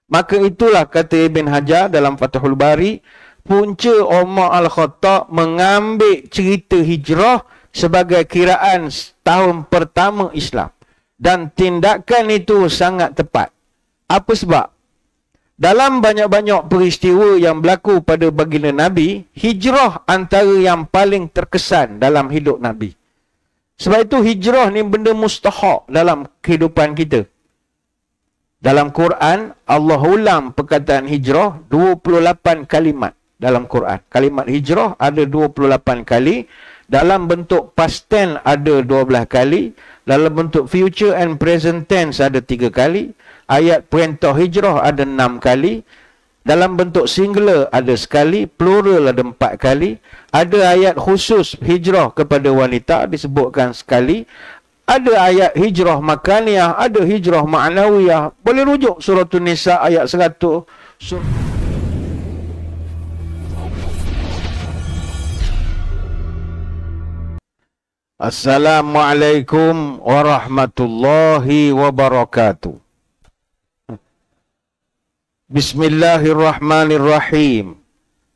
Maka itulah kata Ibn Hajar dalam Fathul Bari, punca Umar Al-Khattab mengambil cerita hijrah sebagai kiraan tahun pertama Islam. Dan tindakan itu sangat tepat. Apa sebab? Dalam banyak-banyak peristiwa yang berlaku pada baginda Nabi, hijrah antara yang paling terkesan dalam hidup Nabi. Sebab itu hijrah ni benda mustahak dalam kehidupan kita. Dalam Quran, Allah ulang perkataan hijrah 28 kalimat dalam Quran. Kalimat hijrah ada 28 kali. Dalam bentuk past tense ada 12 kali. Dalam bentuk future and present tense ada 3 kali. Ayat perintah hijrah ada 6 kali. Dalam bentuk singular ada sekali. Plural ada 4 kali. Ada ayat khusus hijrah kepada wanita disebutkan sekali. Ada ayat hijrah makaniyah. Ada hijrah ma'nawiyah. Boleh rujuk surah Nisa ayat 100. Assalamualaikum warahmatullahi wabarakatuh. Bismillahirrahmanirrahim.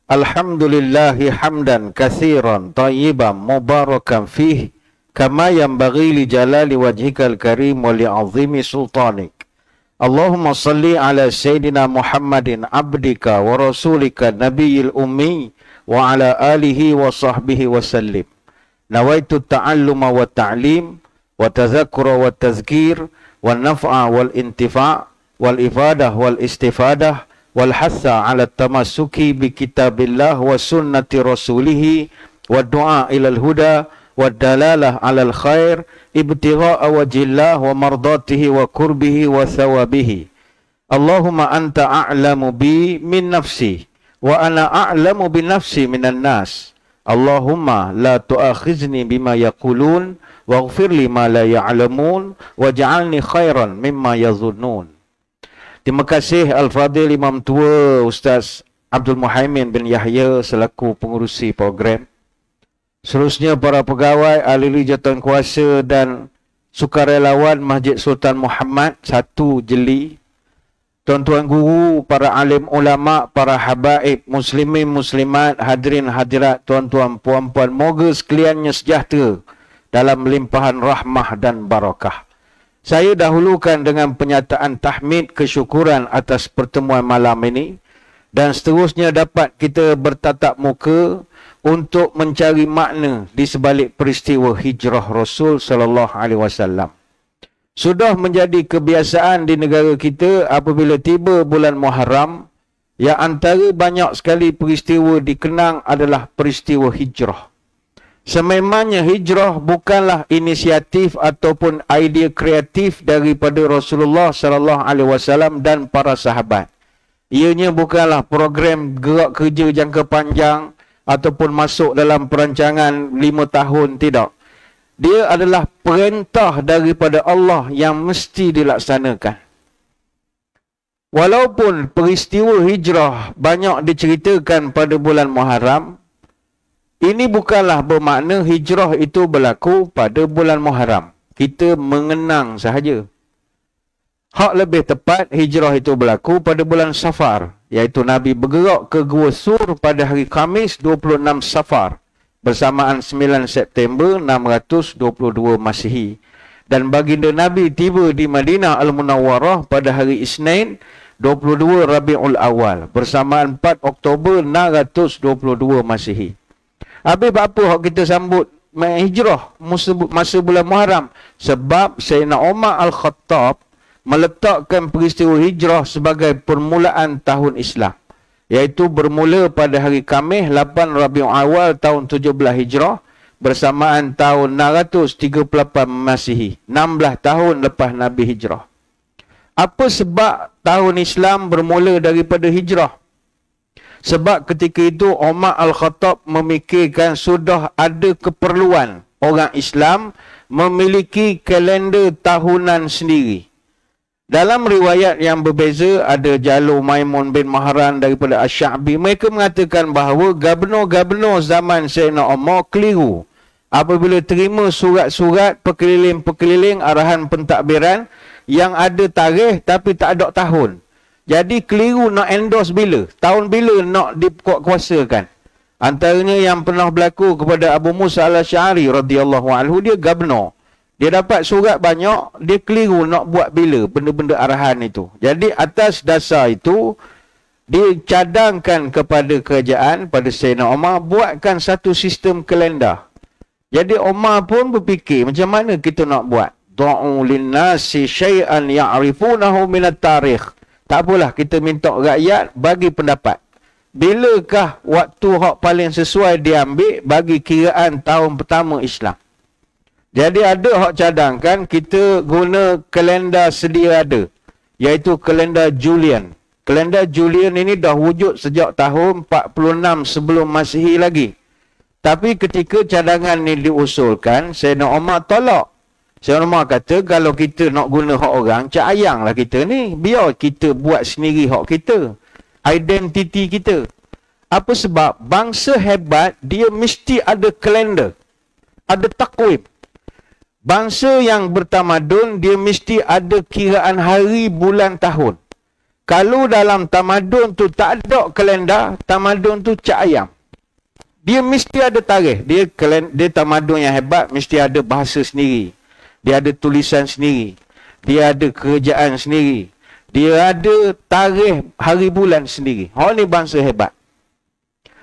Alhamdulillahi hamdan kathiran tayyiban mubarakan fih kama yanbaghi li jalali wajhikal karim wa li azimi sultanik. Allahumma salli ala sayyidina Muhammadin abdika wa rasulika nabiyil ummi wa ala alihi wa sahbihi wa sallim. Nawaitu ta'alluma wa ta'lim wa tadhakkura wa tazkir wa naf'a wal intifa' wal ifadah wal istifadah wal hatha ala tamassuki bi kitabillah wa sunnati rasulih wa du'a ilal huda wa dalalah alal khair ibtigha'a wajillah wa mardatihi wa kurbihi wa thawabihi. Allahumma anta a'lamu bi min nafsi wa ana a'lamu bi nafsi minan nas. Allahumma la tu'akhizni bima yaqulun waghfir li ma la ya'lamun waj'alni khairan mimma yadhunnun. Terima kasih Al-Fadhil Imam Tua Ustaz Abdul Muhaimin bin Yahya selaku pengurusi program. Seterusnya para pegawai, ahli jawatan kuasa dan sukarelawan Masjid Sultan Muhammad 1 Jeli. Tuan-tuan guru, para alim ulama, para habaib, muslimin, muslimat, hadirin hadirat, tuan-tuan, puan-puan, moga sekaliannya sejahtera dalam limpahan rahmah dan barakah. Saya dahulukan dengan penyataan tahmid kesyukuran atas pertemuan malam ini dan seterusnya dapat kita bertatap muka untuk mencari makna di sebalik peristiwa hijrah Rasul sallallahu alaihi wasallam. Sudah menjadi kebiasaan di negara kita apabila tiba bulan Muharram, yang antara banyak sekali peristiwa dikenang adalah peristiwa hijrah. Sememangnya hijrah bukanlah inisiatif ataupun idea kreatif daripada Rasulullah sallallahu alaihi wasallam dan para sahabat. Ianya bukanlah program gerak kerja jangka panjang ataupun masuk dalam perancangan 5 tahun, tidak. Dia adalah perintah daripada Allah yang mesti dilaksanakan. Walaupun peristiwa hijrah banyak diceritakan pada bulan Muharram, ini bukanlah bermakna hijrah itu berlaku pada bulan Muharram. Kita mengenang sahaja. Hak lebih tepat, hijrah itu berlaku pada bulan Safar, iaitu Nabi bergerak ke Gua Sur pada hari Khamis 26 Safar bersamaan 9 September 622 Masihi. Dan baginda Nabi tiba di Madinah Al-Munawwarah pada hari Isnin 22 Rabiul Awal bersamaan 4 Oktober 622 Masihi. Habis apa hak kita sambut hijrah masa bulan Muharram? Sebab Sayyidina Umar Al-Khattab meletakkan peristiwa hijrah sebagai permulaan tahun Islam, iaitu bermula pada hari Khamis 8 Rabiul Awal tahun 17 Hijrah bersamaan tahun 638 Masihi, 16 tahun lepas Nabi hijrah. Apa sebab tahun Islam bermula daripada hijrah? Sebab ketika itu Umar Al-Khattab memikirkan sudah ada keperluan orang Islam memiliki kalender tahunan sendiri. Dalam riwayat yang berbeza, ada jalur Maimun bin Mahran daripada Asy-Sya'bi. Mereka mengatakan bahawa gubernur-gubernur zaman Sayyidina Umar keliru apabila terima surat-surat pekeliling-pekeliling arahan pentadbiran yang ada tarikh tapi tak ada tahun. Jadi keliru nak endorse bila? Tahun bila nak dikuasakan? Antaranya yang pernah berlaku kepada Abu Musa al-Asy'ari radhiyallahu anhu, dia governor. Dia dapat surat banyak, dia keliru nak buat bila benda-benda arahan itu. Jadi atas dasar itu, dia cadangkan kepada kerajaan, pada Sayyidina Umar, buatkan satu sistem kalender. Jadi Umar pun berfikir, macam mana kita nak buat? Du'u linnasi syai'an ya'rifunahu minat tarikh. Tak apalah, kita minta rakyat bagi pendapat. Bilakah waktu hak paling sesuai diambil bagi kiraan tahun pertama Islam? Jadi ada hak cadangkan kita guna kalender sedia ada, iaitu kalender Julian. Kalender Julian ini dah wujud sejak tahun 46 sebelum Masihi lagi. Tapi ketika cadangan ini diusulkan, Sayyidina Umar tolak. Sayyidina Umar kata, kalau kita nak guna hak orang, cak ayanglah kita ni. Biar kita buat sendiri hak kita. Identiti kita. Apa sebab? Bangsa hebat, dia mesti ada kalender. Ada takwim. Bangsa yang bertamadun, dia mesti ada kiraan hari, bulan, tahun. Kalau dalam tamadun tu tak ada kalender, tamadun tu cak ayam. Dia mesti ada tarikh. Dia tamadun yang hebat, mesti ada bahasa sendiri. Dia ada tulisan sendiri. Dia ada kerajaan sendiri. Dia ada tarikh hari bulan sendiri. Ni bangsa hebat.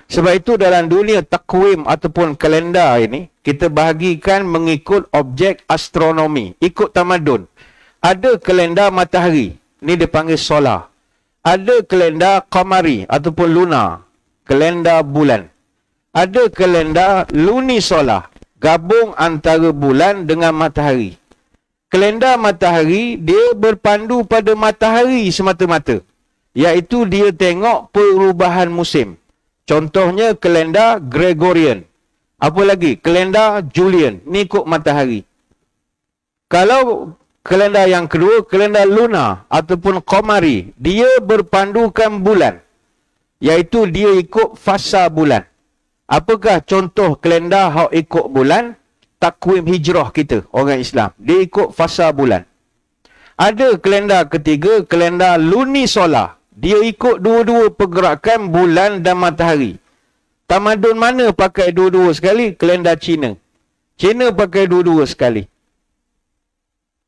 Sebab itu dalam dunia takwim ataupun kalender ini, kita bahagikan mengikut objek astronomi. Ikut tamadun. Ada kalender matahari. Ini dipanggil solar. Ada kalender qamari ataupun lunar. Kalender bulan. Ada kalender lunisolar. Gabung antara bulan dengan matahari. Kalender matahari, dia berpandu pada matahari semata-mata. Iaitu dia tengok perubahan musim. Contohnya kalender Gregorian. Apa lagi? Kalender Julian. Ni ikut matahari. Kalau kalender yang kedua, kalender lunar ataupun qamari, dia berpandukan bulan. Iaitu dia ikut fasa bulan. Apakah contoh kalender hak ikut bulan? Takwim hijrah kita, orang Islam. Dia ikut fasa bulan. Ada kalender ketiga, kalender lunisolar. Dia ikut dua-dua pergerakan bulan dan matahari. Tamadun mana pakai dua-dua sekali? Kalender Cina. Cina pakai dua-dua sekali.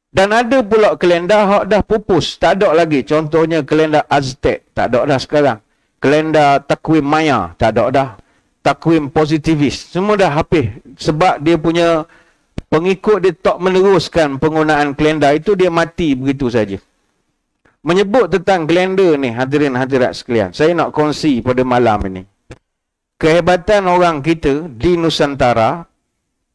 Dan ada pula kalender hak dah pupus. Tak ada lagi. Contohnya kalender Aztec. Tak ada dah sekarang. Kalender takwim Maya. Tak ada dah. Takwim positivis. Semua dah habis. Sebab dia punya pengikut dia tak meneruskan penggunaan kalender itu, dia mati begitu saja. Menyebut tentang kalender ni, hadirin hadirat sekalian, saya nak kongsi pada malam ini. Kehebatan orang kita di Nusantara,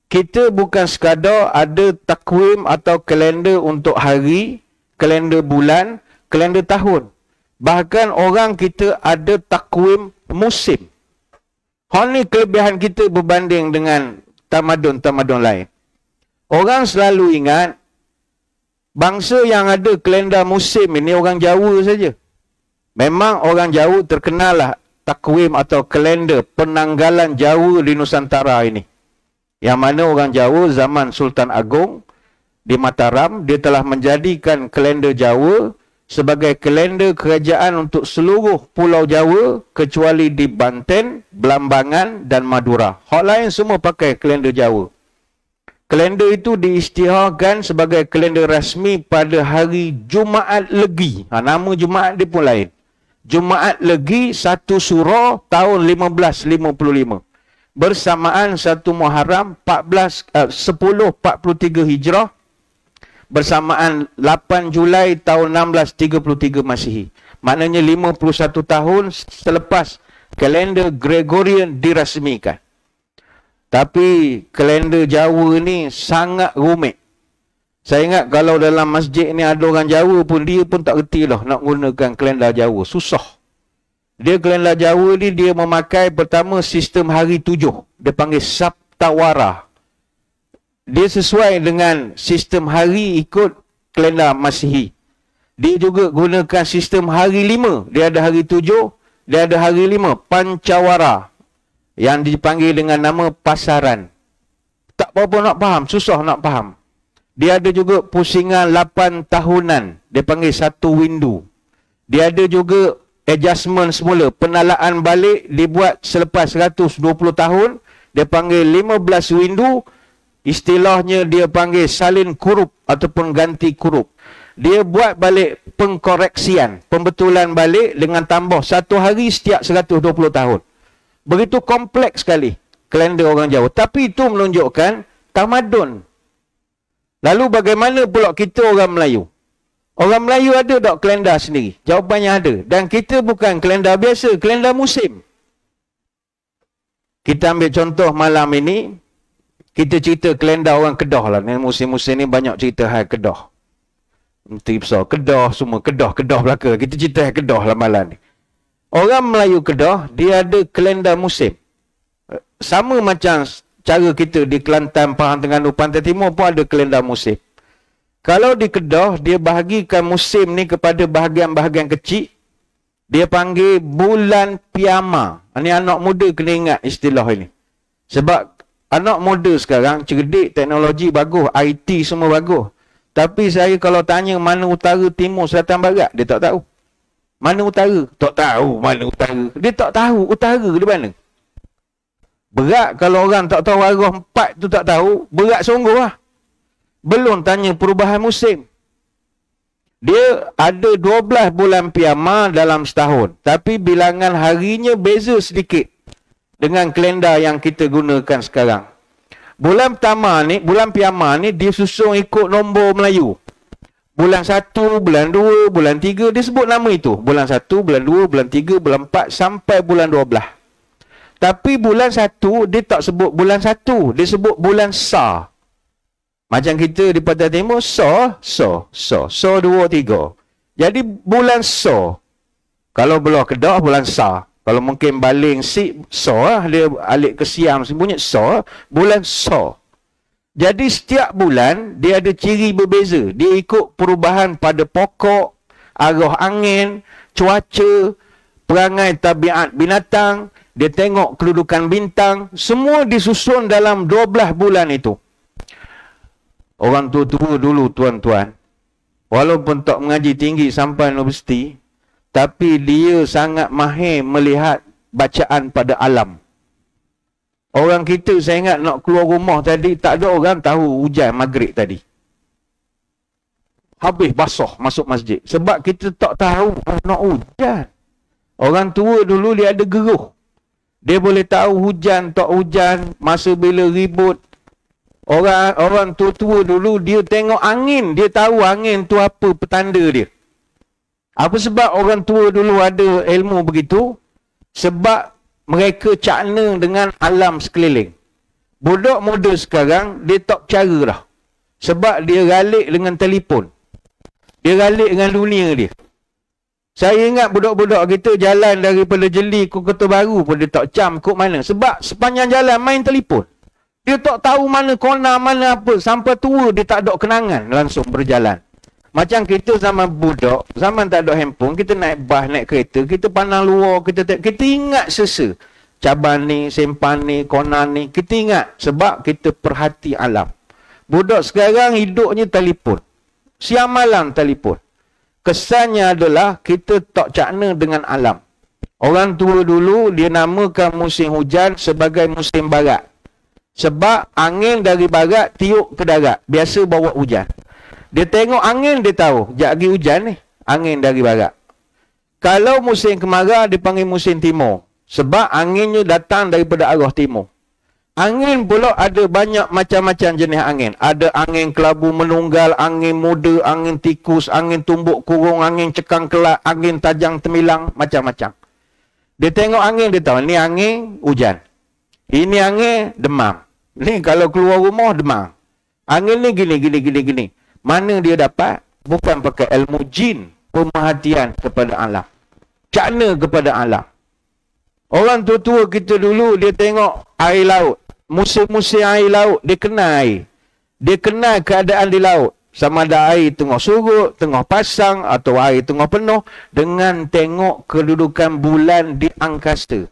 kita bukan sekadar ada takwim atau kalender untuk hari, kalender bulan, kalender tahun. Bahkan orang kita ada takwim musim. Hal ni kelebihan kita berbanding dengan tamadun-tamadun lain. Orang selalu ingat, bangsa yang ada kalender musim ini orang Jawa saja. Memang orang Jawa terkenal lah takwim atau kalender penanggalan Jawa di Nusantara ini. Yang mana orang Jawa zaman Sultan Agong di Mataram, dia telah menjadikan kalender Jawa sebagai kalender kerajaan untuk seluruh pulau Jawa kecuali di Banten, Belambangan dan Madura. Hak lain semua pakai kalender Jawa. Kalender itu diisytiharkan sebagai kalender rasmi pada hari Jumaat Legi. Nama Jumaat dia pun lain. Jumaat Legi 1 Surah tahun 1555. Bersamaan 1 Muharram 1043 Hijrah. Bersamaan 8 Julai tahun 1633 Masihi. Maknanya 51 tahun selepas kalender Gregorian dirasmikan. Tapi kalender Jawa ni sangat rumit. Saya ingat kalau dalam masjid ni ada orang Jawa pun, dia pun tak reti lah nak gunakan kalender Jawa. Susah. Dia kalender Jawa ni dia memakai pertama sistem hari 7. Dia panggil Saptawara. Dia sesuai dengan sistem hari ikut kalender Masihi. Dia juga gunakan sistem hari 5. Dia ada hari 7, dia ada hari 5. Pancawara. Yang dipanggil dengan nama pasaran. Tak apa-apa nak faham, susah nak faham. Dia ada juga pusingan 8 tahunan. Dia panggil satu windu. Dia ada juga adjustment semula. Penalaan balik dibuat selepas 120 tahun. Dia panggil 15 windu. Istilahnya dia panggil salin kurup ataupun ganti kurup. Dia buat balik pengkoreksian, pembetulan balik dengan tambah 1 hari setiap 120 tahun. Begitu kompleks sekali kalender orang Jawa. Tapi itu menunjukkan tamadun. Lalu bagaimana pula kita orang Melayu? Orang Melayu ada tak kalender sendiri? Jawapannya ada. Dan kita bukan kalender biasa, kalender musim. Kita ambil contoh malam ini, kita cerita kalender orang Kedah lah. Musim-musim ni banyak cerita hal Kedah. Menteri Besar Kedah, semua Kedah belaka. Kita cerita hal Kedah lah malam ni. Orang Melayu Kedah, dia ada kalender musim. Sama macam cara kita di Kelantan, Pahang Terengganu, Pantai Timur pun ada kalender musim. Kalau di Kedah, dia bahagikan musim ni kepada bahagian-bahagian kecil. Dia panggil bulan Piama. Ini anak muda kena ingat istilah ini. Sebab anak muda sekarang, cerdik, teknologi bagus, IT semua bagus. Tapi saya kalau tanya mana utara, timur, selatan, barat, dia tak tahu. Mana utara? Tak tahu mana utara. Dia tak tahu utara di mana. Berat kalau orang tak tahu arah 4 tu tak tahu. Berat sungguh lah. Belum tanya perubahan musim. Dia ada 12 bulan Piama dalam setahun. Tapi bilangan harinya beza sedikit dengan kalender yang kita gunakan sekarang. Bulan pertama ni, bulan Piama ni dia susun ikut nombor Melayu. Bulan 1, bulan 2, bulan 3, dia sebut nama itu. Bulan 1, bulan 2, bulan 3, bulan 4 sampai bulan 12. Tapi bulan 1 dia tak sebut bulan 1, dia sebut bulan Sa. Macam kita di Pantai Timur, So 2, 3. Jadi bulan So. Kalau belah Kedah, bulan Sa. Kalau mungkin baling Sik, So lah. Dia alik ke Siam, bunyi So. Bulan So. Jadi setiap bulan, dia ada ciri berbeza. Dia ikut perubahan pada pokok, arah angin, cuaca, perangai tabiat binatang. Dia tengok kedudukan bintang. Semua disusun dalam 12 bulan itu. Orang tua-tua dulu, tuan-tuan, walaupun tak mengaji tinggi sampai universiti, tapi dia sangat mahir melihat bacaan pada alam. Orang kita, saya ingat nak keluar rumah tadi, tak ada orang tahu hujan maghrib tadi. Habis basah masuk masjid. Sebab kita tak tahu nak hujan. Orang tua dulu dia ada geruh. Dia boleh tahu hujan, tak hujan, masa bila ribut. Orang tua-tua dulu, dia tengok angin. Dia tahu angin tu apa petanda dia. Apa sebab orang tua dulu ada ilmu begitu? Sebab mereka cakna dengan alam sekeliling. Budak muda sekarang, dia tak cara dah. Sebab dia ralik dengan telefon. Dia ralik dengan dunia dia. Saya ingat budak-budak kita jalan daripada Jeli ke Kota Baru pun dia tak cam kok mana. Sebab sepanjang jalan main telefon. Dia tak tahu mana kona, mana apa. Sampai tua dia tak ada kenangan langsung berjalan. Macam kita zaman budak, zaman tak ada handphone, kita naik bas, naik kereta, kita pandang luar, kita ingat sesa. Caban ni, sempan ni, kona ni, kita ingat. Sebab kita perhati alam. Budak sekarang hidupnya telefon. Siang malam telefon. Kesannya adalah kita tak cakna dengan alam. Orang tua dulu dia namakan musim hujan sebagai musim barat. Sebab angin dari barat tiup ke darat. Biasa bawa hujan. Dia tengok angin dia tahu. Sekejap lagi hujan ni. Angin dari barat. Kalau musim kemarau dipanggil musim timur. Sebab anginnya datang daripada arah timur. Angin pula ada banyak macam-macam jenis angin. Ada angin kelabu menunggal, angin muda, angin tikus, angin tumbuk kurung, angin cekang kelak, angin tajang temilang, macam-macam. Dia tengok angin, dia tahu, ni angin hujan. Ini angin demam. Ni kalau keluar rumah demam. Angin ni gini. Mana dia dapat? Bukan pakai ilmu jin. Pemerhatian kepada alam. Cakna kepada alam. Orang tua-tua kita dulu, dia tengok air laut. Musim-musim air laut, dia kenal air. Dia kenal keadaan di laut. Sama ada air tengah surut, tengah pasang, atau air tengah penuh. Dengan tengok kedudukan bulan di angkasa.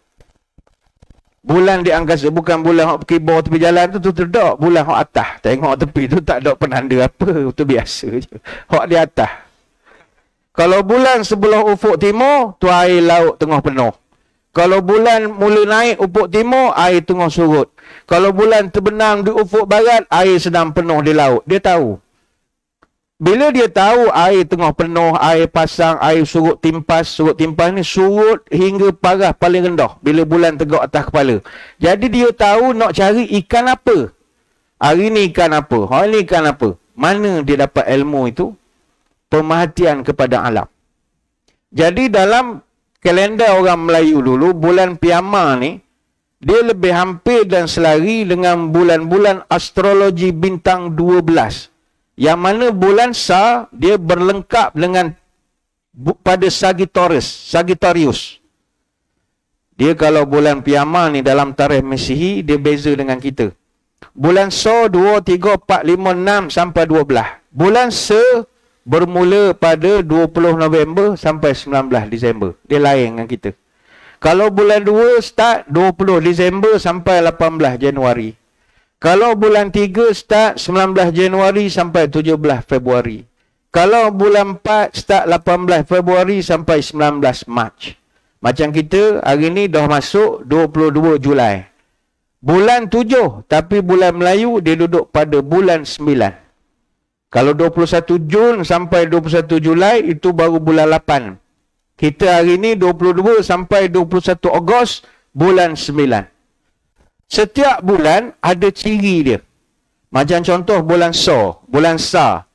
Bulan di angkasa, bukan bulan yang pergi bawah tepi jalan tu tak. Bulan yang atas. Tengok tepi tu tak ada penanda apa. Itu biasa je. Yang di atas. Kalau bulan sebelah ufuk timur, tu air laut tengah penuh. Kalau bulan mula naik ufuk timur, air tengah surut. Kalau bulan terbenam di ufuk barat, air sedang penuh di laut. Dia tahu. Bila dia tahu air tengah penuh, air pasang, air surut timpas ni surut hingga parah paling rendah. Bila bulan tegak atas kepala. Jadi dia tahu nak cari ikan apa. Hari ni ikan apa? Hari ni ikan apa? Mana dia dapat ilmu itu? Pemerhatian kepada alam. Jadi dalam kalender orang Melayu dulu, bulan Piama ni, dia lebih hampir dan selari dengan bulan-bulan astrologi bintang 12. Yang mana bulan Sa, dia berlengkap dengan pada Sagittarius. Dia kalau bulan Piama ni dalam tarikh Masihi, dia beza dengan kita. Bulan Sa 2, 3, 4, 5, 6 sampai 12. Bulan Sa bermula pada 20 November sampai 19 Disember. Dia lain dengan kita. Kalau bulan 2 start 20 Disember sampai 18 Januari. Kalau bulan 3 start 19 Januari sampai 17 Februari. Kalau bulan 4 start 18 Februari sampai 19 Mac. Macam kita hari ni dah masuk 22 Julai. Bulan 7, tapi bulan Melayu dia duduk pada bulan 9. Kalau 21 Jun sampai 21 Julai, itu baru bulan 8. Kita hari ni 22 sampai 21 Ogos, bulan 9. Setiap bulan ada ciri dia. Macam contoh bulan Sa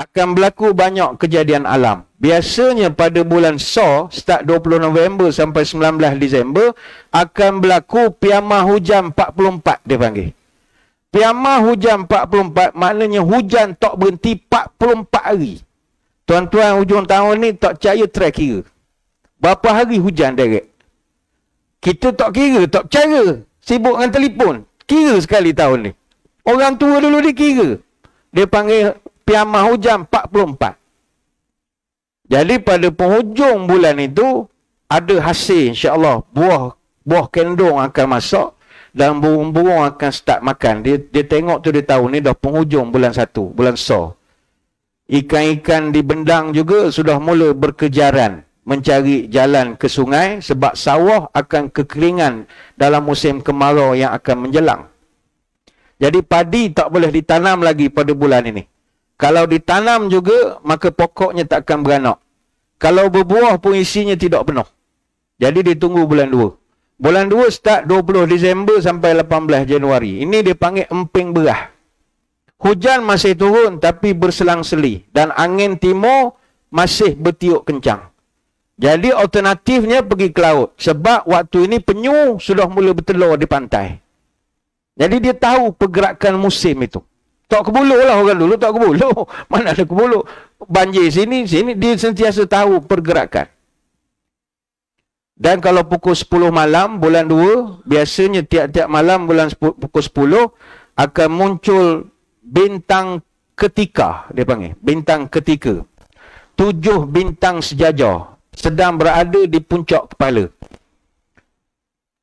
akan berlaku banyak kejadian alam. Biasanya pada bulan Sa, start 20 November sampai 19 Disember, akan berlaku piamah hujan 44 dia panggil. Piamah hujan 44 maknanya hujan tak berhenti 44 hari. Tuan-tuan hujung tahun ni tak percaya try kira. Berapa hari hujan direct? Kita tak kira, tak percaya. Sibuk dengan telefon. Kira sekali tahun ni. Orang tua dulu dia kira. Dia panggil piamah hujan 44. Jadi pada penghujung bulan itu ada hasil insya-Allah. Buah kendung akan masuk. Dan burung-burung akan start makan. Dia tengok tu dia tahu ni dah penghujung bulan 1, bulan Sa. Ikan-ikan di bendang juga sudah mula berkejaran mencari jalan ke sungai sebab sawah akan kekeringan dalam musim kemarau yang akan menjelang. Jadi padi tak boleh ditanam lagi pada bulan ini. Kalau ditanam juga, maka pokoknya tak akan beranak. Kalau berbuah pun isinya tidak penuh. Jadi ditunggu bulan 2. Bulan 2 start 20 Disember sampai 18 Januari. Ini dia panggil emping berah. Hujan masih turun tapi berselang-seli. Dan angin timur masih bertiup kencang. Jadi alternatifnya pergi ke laut. Sebab waktu ini penyu sudah mula bertelur di pantai. Jadi dia tahu pergerakan musim itu. Tak kebuluk lah orang dulu, tak kebuluk. Mana ada kebuluk. Banjir sini, dia sentiasa tahu pergerakan. Dan kalau pukul 10 malam, bulan 2, biasanya tiap-tiap malam pukul 10, akan muncul bintang ketika, dia panggil. Bintang ketika. 7 bintang sejajar sedang berada di puncak kepala.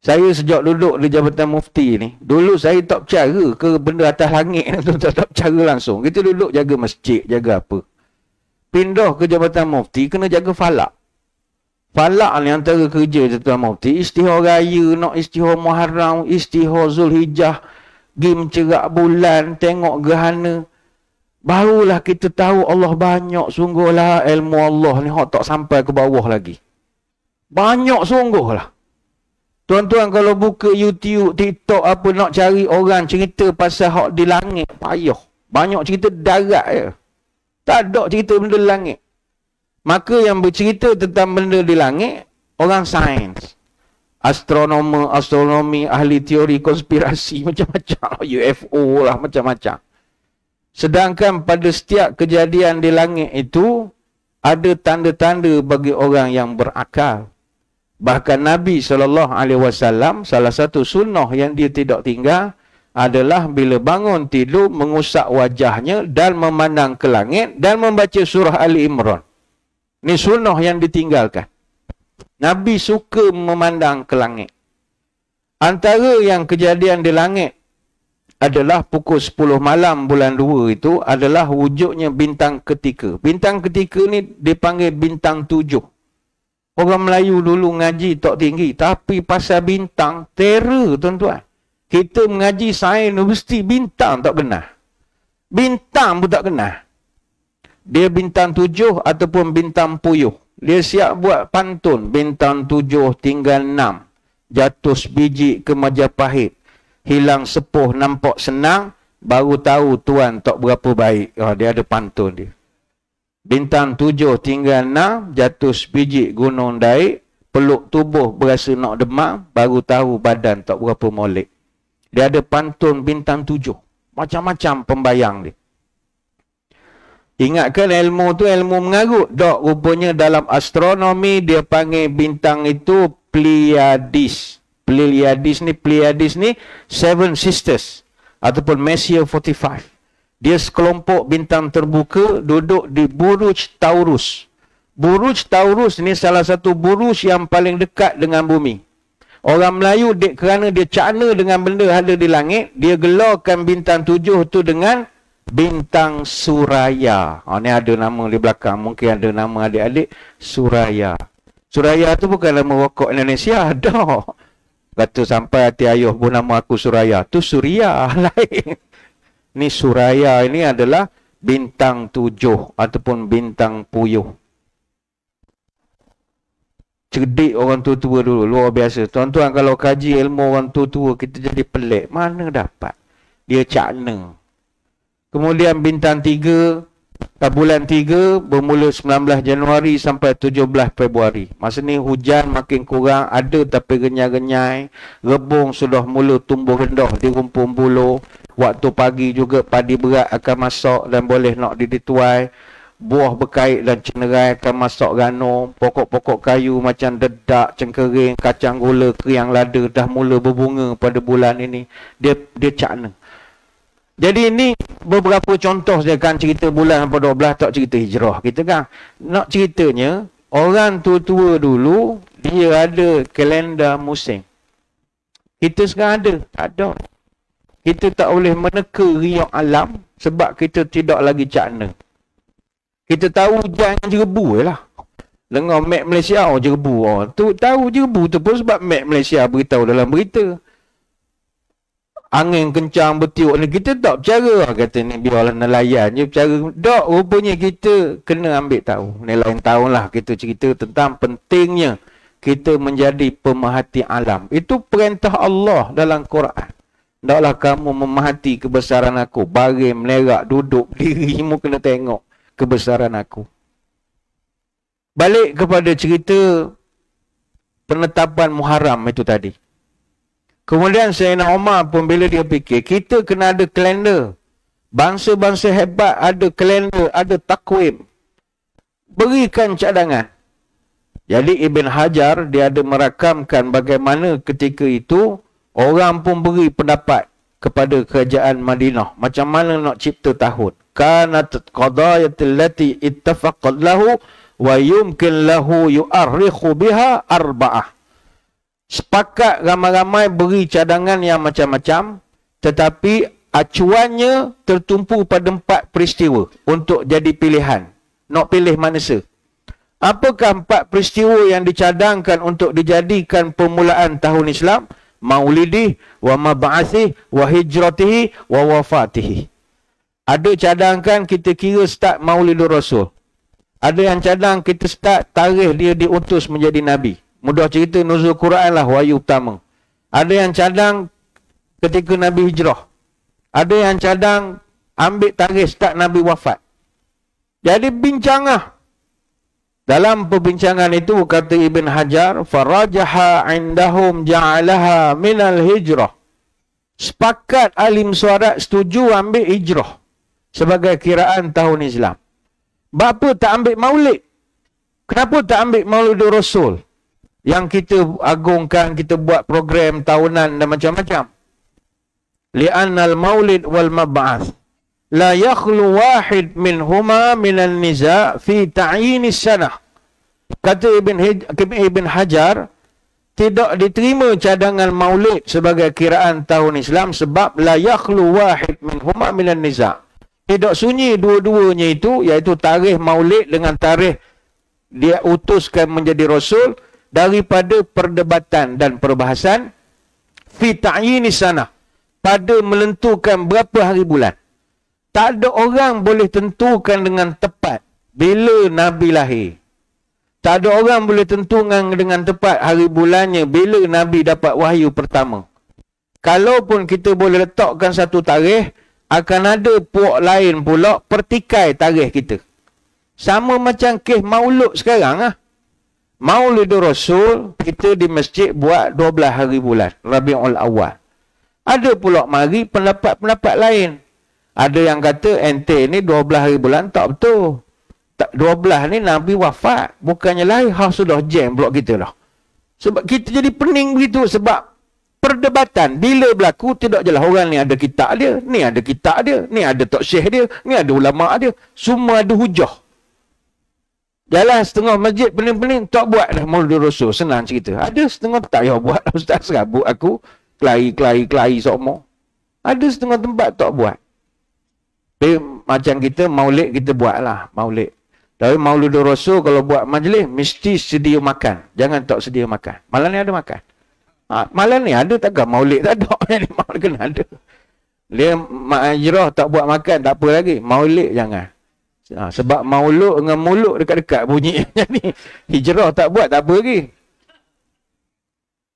Saya sejak duduk di Jabatan Mufti ni, dulu saya tak percaya ke benda atas langit tu, tak percaya langsung. Kita duduk jaga masjid, jaga apa. Pindah ke Jabatan Mufti, kena jaga falak. Falak ni antara kerja Jabatan Mufti, istihar raya, nak istihar Muharram, istihar Zulhijjah, pergi mencerak bulan, tengok gerhana. Barulah kita tahu Allah banyak sungguhlah ilmu Allah ni, hak tak sampai ke bawah lagi. Banyak sungguhlah. Tuan-tuan kalau buka YouTube, TikTok apa nak cari orang cerita pasal hak di langit, payah. Banyak cerita darat je. Tak ada cerita benda di langit. Maka yang bercerita tentang benda di langit, orang sains. Astronomi, ahli teori konspirasi, macam-macam. UFO lah, macam-macam. Sedangkan pada setiap kejadian di langit itu, ada tanda-tanda bagi orang yang berakal. Bahkan Nabi SAW, salah satu sunnah yang dia tidak tinggal, adalah bila bangun tidur, mengusap wajahnya dan memandang ke langit dan membaca surah Ali Imran. Ini sunnah yang ditinggalkan. Nabi suka memandang ke langit. Antara yang kejadian di langit adalah pukul 10 malam bulan 2 itu adalah wujudnya bintang ketika. Bintang ketika ni dipanggil bintang 7. Orang Melayu dulu ngaji tak tinggi. Tapi pasal bintang, terror tuan-tuan. Kita mengaji sains universiti, bintang tak kenal. Bintang pun tak kenal. Dia bintang 7 ataupun bintang puyuh. Dia siap buat pantun. Bintang 7 tinggal 6. Jatuh sebiji ke Majapahit. Hilang sepuh nampak senang. Baru tahu tuan tak berapa baik. Oh, dia ada pantun dia. Bintang 7 tinggal 6, jatuh sebiji gunung Daik, peluk tubuh berasa nak demam, baru tahu badan tak berapa molek. Dia ada pantun bintang 7. Macam-macam pembayang dia. Ingatkan ilmu tu ilmu mengarut. Dok, rupanya dalam astronomi dia panggil bintang itu Pleiades. Pleiades ni Seven Sisters ataupun Messier 45. Dia sekelompok bintang terbuka duduk di Buruj Taurus. Buruj Taurus ni salah satu buruj yang paling dekat dengan bumi. Orang Melayu kerana dia cakna dengan benda ada di langit, dia gelarkan bintang 7 tu dengan bintang Suraya. Ni ada nama di belakang, mungkin ada nama adik-adik, Suraya. Suraya tu bukan nama rokok Indonesia, dah. Kata sampai hati ayuh pun nama aku Suraya. Tu Suria lain. Ni Suraya ini adalah bintang 7 ataupun bintang puyuh. Cerdik orang tua-tua dulu, luar biasa. Tuan-tuan kalau kaji ilmu orang tua-tua, kita jadi pelik. Mana dapat? Dia cakna. Kemudian bintang 3, bulan 3 bermula 19 Januari sampai 17 Februari. Masa ni hujan makin kurang, ada tapi genyai-genyai. Rebung sudah mula tumbuh rendah di rumpun buluh. Waktu pagi juga padi berat akan masuk dan boleh nak dituai. Buah berkait dan cenerai akan masuk gano. Pokok-pokok kayu macam dedak, cengkering, kacang gula, kriang lada dah mula berbunga pada bulan ini. Dia cakna. Jadi ini beberapa contoh saya kan cerita bulan 12 tak cerita hijrah kita kan. Nak ceritanya, orang tua-tua dulu dia ada kalender musim. Kita sekarang ada? Tak ada. Kita tak boleh meneka riak alam sebab kita tidak lagi cakna. Kita tahu hujan jerebu lah. Dengar map Malaysia, jerebu. Tu tahu jerebu tu pun sebab map Malaysia beritahu dalam berita. Angin kencang bertiup ni, kita tak percaya. Kata ni biarlah nelayan je percaya. Tak, rupanya kita kena ambil tahu. Ni lain tahun lah kita cerita tentang pentingnya kita menjadi pemerhati alam. Itu perintah Allah dalam Quran. Taklah kamu memahati kebesaran aku. Baring, melerak, duduk, diri. Semua kena tengok kebesaran aku. Balik kepada cerita penetapan Muharram itu tadi. Kemudian Sayyidina Umar pun bila dia fikir, kita kena ada kalender. Bangsa-bangsa hebat ada kalender, ada takwim. Berikan cadangan. Jadi Ibn Hajar, dia ada merakamkan bagaimana ketika itu, orang pun beri pendapat kepada kerajaan Madinah. Macam mana nak cipta tahun. Kanat qadayatil lati ittafaqat lahu wa yumkin lahu yu'arrikhu biha arba'ah. Sepakat ramai-ramai beri cadangan yang macam-macam, tetapi acuannya tertumpu pada 4 peristiwa untuk jadi pilihan. Nak pilih mana se? Apakah 4 peristiwa yang dicadangkan untuk dijadikan permulaan tahun Islam? Maulidih, wa mab'athih, wa hijratihi, wa wafatihi. Ada cadangkan kita kira start Maulidur Rasul. Ada yang cadang kita start tarikh dia diutus menjadi Nabi. Mudah cerita nuzul Quran lah wahyu utama. Ada yang cadang ketika Nabi hijrah. Ada yang cadang ambil tarikh start Nabi wafat. Jadi bincanglah. Dalam perbincangan itu kata Ibn Hajar, farajaha indahum ja'alaha minal hijrah. Sepakat alim suarat setuju ambil hijrah sebagai kiraan tahun Islam. Bapa tak ambil maulid? Kenapa tak ambil Maulidur Rasul? Yang kita agungkan, kita buat program tahunan dan macam-macam. Li'annal maulid wal mab'ath la yakhlu wahid minhuma minan niza' fi ta'yinis sanah. Kata Ibn Hajar, tidak diterima cadangan maulid sebagai kiraan tahun Islam sebab la yakhlu wahid minhuma minan niza'. Tidak sunyi dua-duanya itu, iaitu tarikh maulid dengan tarikh dia utuskan menjadi rasul, daripada perdebatan dan perbahasan fi ta'yini sana, pada menentukan berapa hari bulan. Tak ada orang boleh tentukan dengan tepat bila Nabi lahir. Tak ada orang boleh tentukan dengan tepat hari bulannya bila Nabi dapat wahyu pertama. Kalaupun kita boleh letakkan satu tarikh, akan ada puak lain pula pertikai tarikh kita. Sama macam kes maulud sekarang lah. Maulid Rasul, kita di masjid buat 12 hari bulan, Rabiul Awal. Ada pula mari pendapat-pendapat lain. Ada yang kata ente ni 12 hari bulan tak betul. 12 ni Nabi wafat, bukannya lahir. Sudah jam pula kita lah. Sebab kita jadi pening begitu, sebab perdebatan bila berlaku tidak jelas. Orang ni ada kitab dia, ni ada kitab dia, ni ada tok syekh dia, ni ada ulama dia, semua ada hujah. Jalan setengah masjid pening-pening, tak buat dah Maulid Rasul, senang cerita. Ada setengah tak payah buat, ustaz serabut aku, kelari semua. Ada setengah tempat tak buat. Tapi macam kita maulid, kita buat lah maulid. Tapi Maulid Rasul kalau buat majlis, mesti sedia makan. Jangan tak sedia makan. Malam ni ada makan. Malam ni ada takkan maulid tak ada. Maulid kena ada. Dia Hijrah tak buat makan, tak apa lagi. Maulid jangan. Sebab maulud dengan mulut dekat-dekat bunyi. Jadi Hijrah tak buat, tak apa lagi.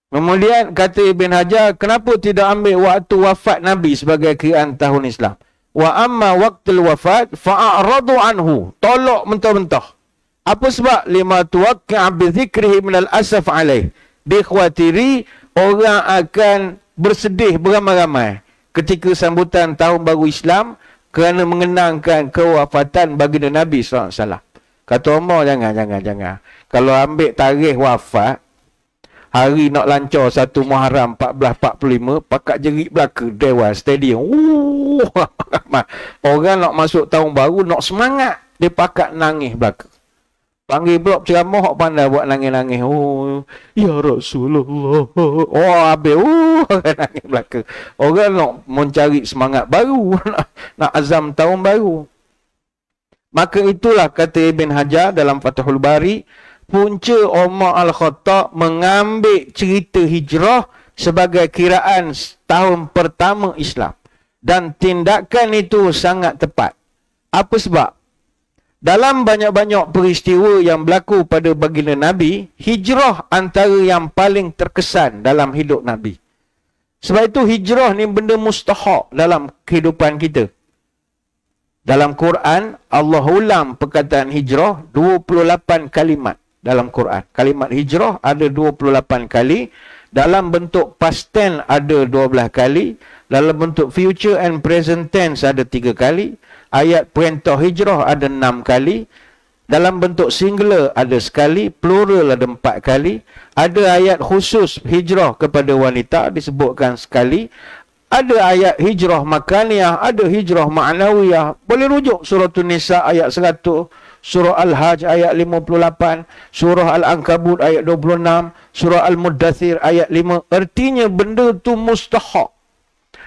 Kemudian kata Ibn Hajar, kenapa tidak ambil waktu wafat Nabi sebagai kiraan tahun Islam? Wa amma waqtul wafat fa'aradu anhu. Tolak mentah-mentah. Apa sebab? Lima tuwaqqi'a bi dzikrihi minal asaf alaih. Dikhawatiri orang akan bersedih beramai-ramai ketika sambutan tahun baru Islam kerana mengenangkan kewafatan baginda Nabi SAW. Kata Umar, jangan. Kalau ambil tarikh wafat, hari nak lancar 1 Muharram 1445, pakat jerit belaka Dewan Stadium. Orang nak masuk tahun baru, nak semangat, dia pakat nangis belaka. Panggil blok ceramah, pandai buat nangis-nangis. Oh, ya Rasulullah. Oh, habis. Nangis belaka. Orang nak mencari semangat baru. Nak azam tahun baru. Maka itulah kata Ibn Hajar dalam Fathul Bari, punca Umar Al-Khattab mengambil cerita hijrah sebagai kiraan tahun pertama Islam. Dan tindakan itu sangat tepat. Apa sebab? Dalam banyak-banyak peristiwa yang berlaku pada baginda Nabi, hijrah antara yang paling terkesan dalam hidup Nabi. Sebab itu hijrah ni benda mustahak dalam kehidupan kita. Dalam Quran, Allah ulang perkataan hijrah 28 kalimat dalam Quran. Kalimat hijrah ada 28 kali. Dalam bentuk past tense ada 12 kali. Dalam bentuk future and present tense ada 3 kali. Ayat perintah hijrah ada 6 kali. Dalam bentuk singular ada sekali. Plural ada 4 kali. Ada ayat khusus hijrah kepada wanita disebutkan sekali. Ada ayat hijrah makaniyah, ada hijrah ma'nawiyah. Boleh rujuk surah An-Nisa ayat 100, surah Al-Hajj ayat 58, surah Al-Ankabut ayat 26, surah Al-Muddathir ayat 5. Artinya benda tu mustahak.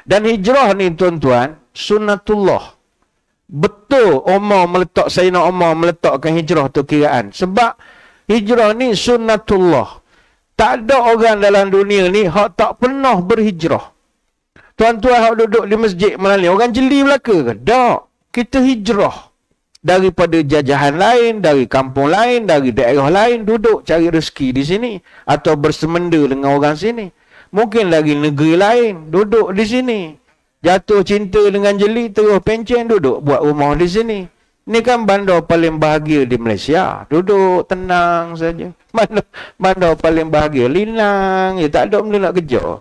Dan hijrah ni tuan-tuan, sunnatullah. Betul Sayyidina Umar meletakkan hijrah tu kiraan. Sebab hijrah ni sunnatullah. Tak ada orang dalam dunia ni hak tak pernah berhijrah. Tuan-tuan yang duduk di masjid malam ni, orang jeli belaka ke? Tak. Kita hijrah. Daripada jajahan lain, dari kampung lain, dari daerah lain, duduk cari rezeki di sini. Atau bersemenda dengan orang sini. Mungkin dari negeri lain, duduk di sini. Jatuh cinta dengan jeli, terus pencen, duduk buat rumah di sini. Ini kan bandar paling bahagia di Malaysia. Duduk tenang saja. Bandar paling bahagia. Linang. Tak ada benda nak kejar.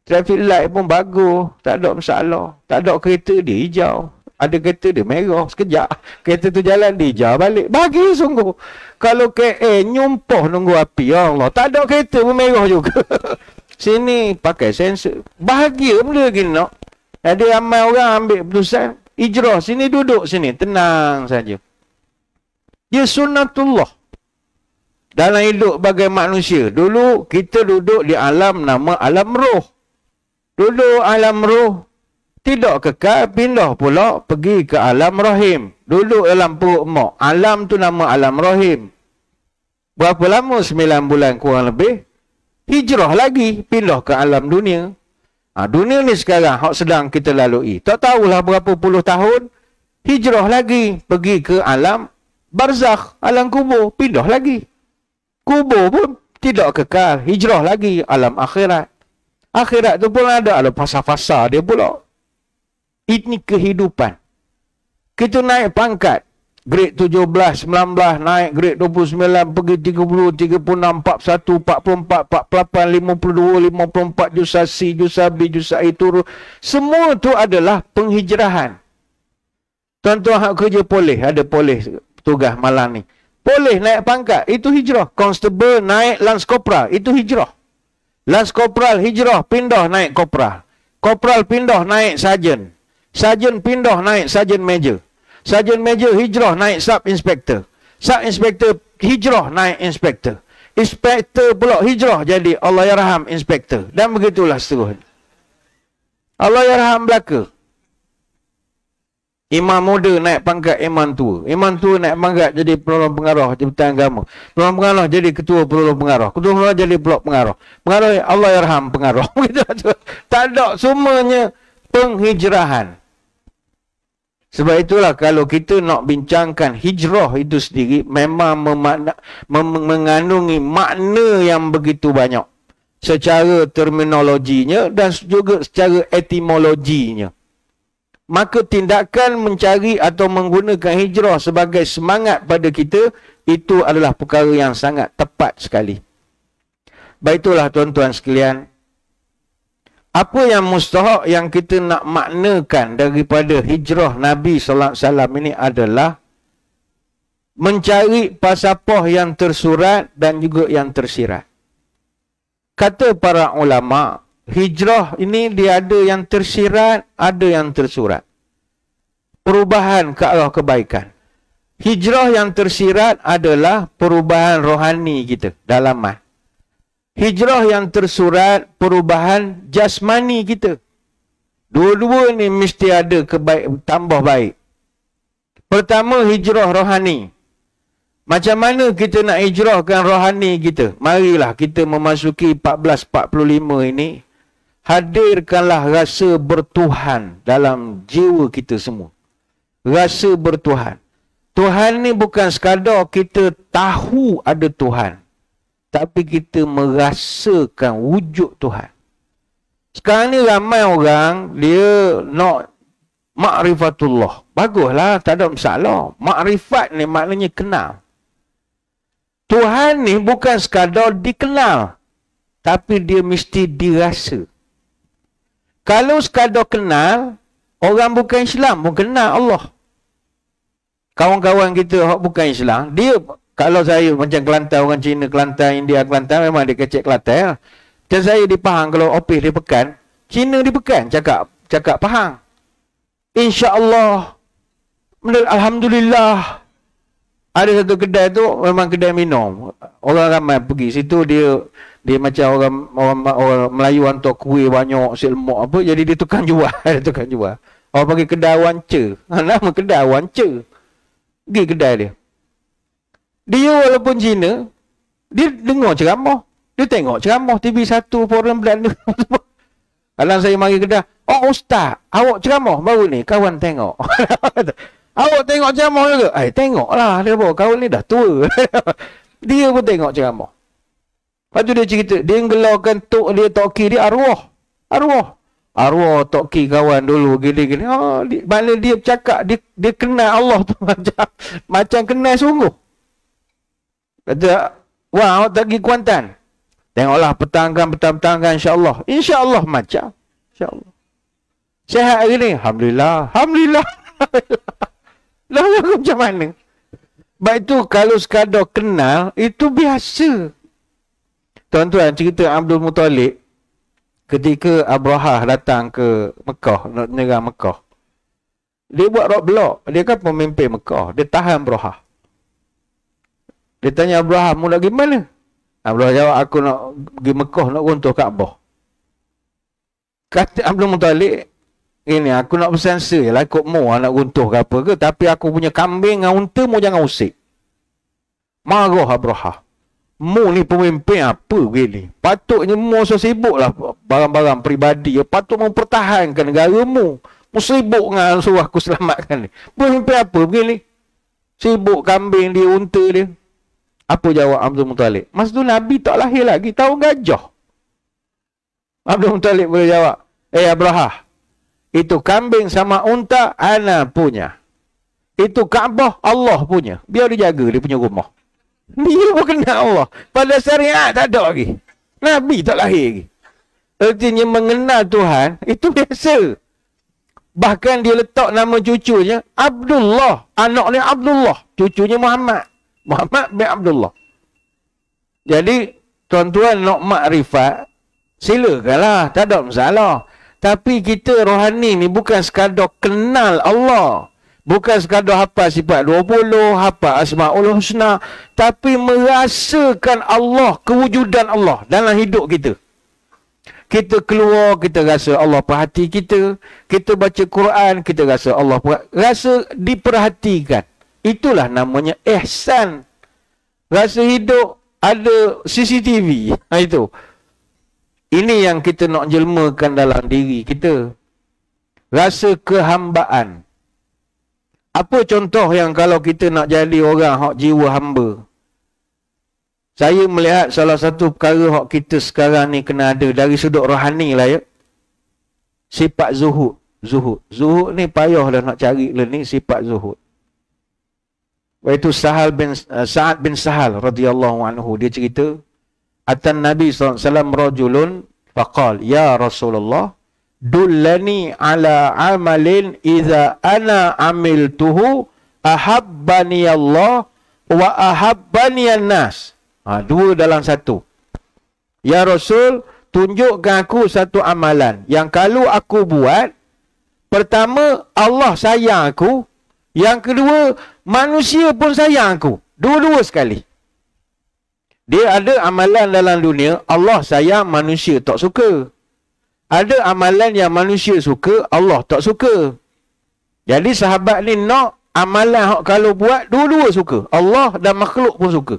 Traffic light pun bagus. Tak ada masalah. Tak ada kereta dia hijau. Ada kereta dia merah. Sekejap. Kereta tu jalan dia hijau balik. Bahagia sungguh. Kalau KL nyumpah nunggu api. Ya Allah. Tak ada kereta pun merah juga. Sini pakai sensor. Bahagia benda lagi nak. Ada ramai orang ambil keputusan. Hijrah. Sini duduk sini. Tenang saja. Dia sunnatullah. dalam hidup bagai manusia. Dulu kita duduk di alam nama alam roh. Duduk alam roh, tidak kekal, pindah pula pergi ke alam rahim. Duduk dalam perut mak. Alam tu nama alam rahim. Berapa lama? 9 bulan kurang lebih. Hijrah lagi, pindah ke alam dunia. Dunia ni sekarang hak sedang kita lalui. Tak tahulah berapa puluh tahun. Hijrah lagi, pergi ke alam barzakh, alam kubur, pindah lagi. Kubur pun tidak kekal, hijrah lagi, alam akhirat. Akhirat tu pun ada fasa-fasa dia pula. Ini kehidupan. Kita naik pangkat. Grade 17, 19, naik grade 29, pergi 30, 36, 41, 44, 48, 52, 54, jusa C, jusa B, jusa A, turun. Semua tu adalah penghijrahan. Tuan-tuan hak kerja polis, ada polis tugas malam ni. Polis naik pangkat, itu hijrah. Constable naik Lance Corporal, itu hijrah. Lance Corporal hijrah, pindah naik Corporal. Corporal pindah naik Sarjan. Sarjan pindah naik Sarjan Major. Sarjan Major hijrah naik Sub Inspector. Sub Inspector hijrah naik Inspector. Inspector pula hijrah jadi Allahyarham Inspector. Dan begitulah seterusnya. Allahyarham belaka. Imam muda naik pangkat imam tua. Imam tua naik pangkat jadi penolong pengarah Jabatan Agama. Penolong pengarah jadi ketua penolong pengarah. Ketua pengarah jadi blok pengarah. Pengarah Allahyarham pengarah. Tak ada semuanya penghijrahan. Sebab itulah kalau kita nak bincangkan hijrah itu sendiri memang mengandungi makna yang begitu banyak. Secara terminologinya dan juga secara etimologinya. Maka tindakan mencari atau menggunakan hijrah sebagai semangat pada kita, itu adalah perkara yang sangat tepat sekali. Baiklah tuan-tuan sekalian. Apa yang mustahak yang kita nak maknakan daripada hijrah Nabi Sallallahu Alaihi Wasallam ini adalah mencari pasapah yang tersurat dan juga yang tersirat. Kata para ulama, hijrah ini dia ada yang tersirat, ada yang tersurat. Perubahan ke arah kebaikan. Hijrah yang tersirat adalah perubahan rohani kita, dalaman. Hijrah yang tersurat, perubahan jasmani kita. Dua-dua ni mesti ada tambah baik. Pertama, hijrah rohani. Macam mana kita nak hijrahkan rohani kita? Marilah kita memasuki 1445 ini. Hadirkanlah rasa bertuhan dalam jiwa kita semua. Rasa bertuhan. Tuhan ni bukan sekadar kita tahu ada Tuhan. Tapi kita merasakan wujud Tuhan. Sekarang ni ramai orang, dia nak ma'rifatullah. Baguslah, tak ada masalah. Ma'rifat ni maknanya kenal. Tuhan ni bukan sekadar dikenal. Tapi dia mesti dirasa. Kalau sekadar kenal, orang bukan Islam pun kenal Allah. Kawan-kawan kita yang bukan Islam, dia... Kalau saya macam Kelantan, orang Cina Kelantan, India Kelantan, memang dia kecek Kelantan. Ya. Dan saya di Pahang, kalau opis di Pekan, Cina di Pekan, cakap Pahang. InsyaAllah, Alhamdulillah. Ada satu kedai tu, memang kedai minum. Orang ramai pergi. Situ dia macam orang Melayu hantar kuih banyak, silmok apa, jadi dia tukang jual. Tukang jual. Orang pergi kedai Wanca. Nama kedai Wanca. Pergi kedai dia. Dia walaupun Cina, dia dengar ceramah. Dia tengok ceramah TV1 forum Belanda. Kalau saya mari kedai, oh ustaz, awak ceramah baru ni, kawan tengok. Awak tengok ceramah juga? Tengoklah. Dia bawa kawan ni dah tua. Dia pun tengok ceramah. Lepas tu dia cerita, dia gelarkan tok dia, toki dia arwah. Arwah toki kawan dulu, gini-gini. Mana dia cakap, dia kenal Allah tu macam kenal sungguh. Kata, wah, awak tak pergi Kuantan. Tengoklah petang-petang insya-Allah. Insya-Allah macam. Insya-Allah. Sihat hari ni? Alhamdulillah. Lalu macam mana? Baik tu, kalau sekadar kenal, itu biasa. Tuan-tuan, cerita Abdul Muttalib, ketika Abrahah datang ke Mekah, nak menyerang Mekah. Dia buat roadblock. Dia kan pemimpin Mekah. Dia tahan Abrahah. Dia tanya Abraham, mu nak pergi mana? Abraham jawab, aku nak pergi Mekah, nak runtuh Kaabah. Kata Abdul Muttalib, ini aku nak bersensa je lah, ikut mu nak runtuh ke apa ke, tapi aku punya kambing dengan unta mu jangan usik. Marah Abraham. Mu ni pemimpin apa begini? Patutnya mu usah sibuk lah barang-barang peribadi. Patut mempertahankan negara mu. Mu sibuk dengan suruh aku selamatkan ni. Pemimpin apa begini? Sibuk kambing dia, unta dia. Apa jawab Abdul Muttalib? Masa tu Nabi tak lahir lagi, tahun gajah. Abdul Muttalib boleh jawab, Abraham, itu kambing sama unta ana punya. Itu Kaabah Allah punya. Biar dia jaga dia punya rumah. Dia pun kenal Allah. Pada syariat tak ada lagi. Nabi tak lahir lagi. Artinya mengenal Tuhan itu biasa. Bahkan dia letak nama cucunya Abdullah. Anaknya Abdullah. Cucunya Muhammad. Muhammad bin Abdullah. Jadi tuan-tuan nak makrifat, silakanlah, tak ada masalah. Tapi kita rohani ni bukan sekadar kenal Allah. Bukan sekadar hafal sifat 20, hafal Asmaul Husna, tapi merasakan Allah, kewujudan Allah dalam hidup kita. Kita keluar, kita rasa Allah perhati kita. Kita baca Quran, kita rasa Allah rasa diperhatikan. Itulah namanya ihsan. Rasa hidup ada CCTV. Itu. Ini yang kita nak jelmakan dalam diri kita. Rasa kehambaan. Apa contoh yang kalau kita nak jadi orang hak jiwa hamba? Saya melihat salah satu perkara hak kita sekarang ni kena ada dari sudut rohani lah ya. Sifat zuhud. Zuhud ni payah dah nak cari lah ni sifat zuhud. Iaitu Sa'ad bin Sahal radhiyallahu anhu, dia cerita, Atan Nabi SAW rajulun faqal, ya Rasulullah, dullani ala amalin idza ana amiltuhu ahabbani Allah wa ahabbani an-nas. Dua dalam satu. Ya Rasul, tunjukkan aku satu amalan yang kalau aku buat, pertama Allah sayang aku, yang kedua manusia pun sayang aku. Dua-dua sekali. Dia ada amalan dalam dunia, Allah sayang, manusia tak suka. Ada amalan yang manusia suka, Allah tak suka. Jadi sahabat ni nak amalan kalau buat, dua-dua suka. Allah dan makhluk pun suka.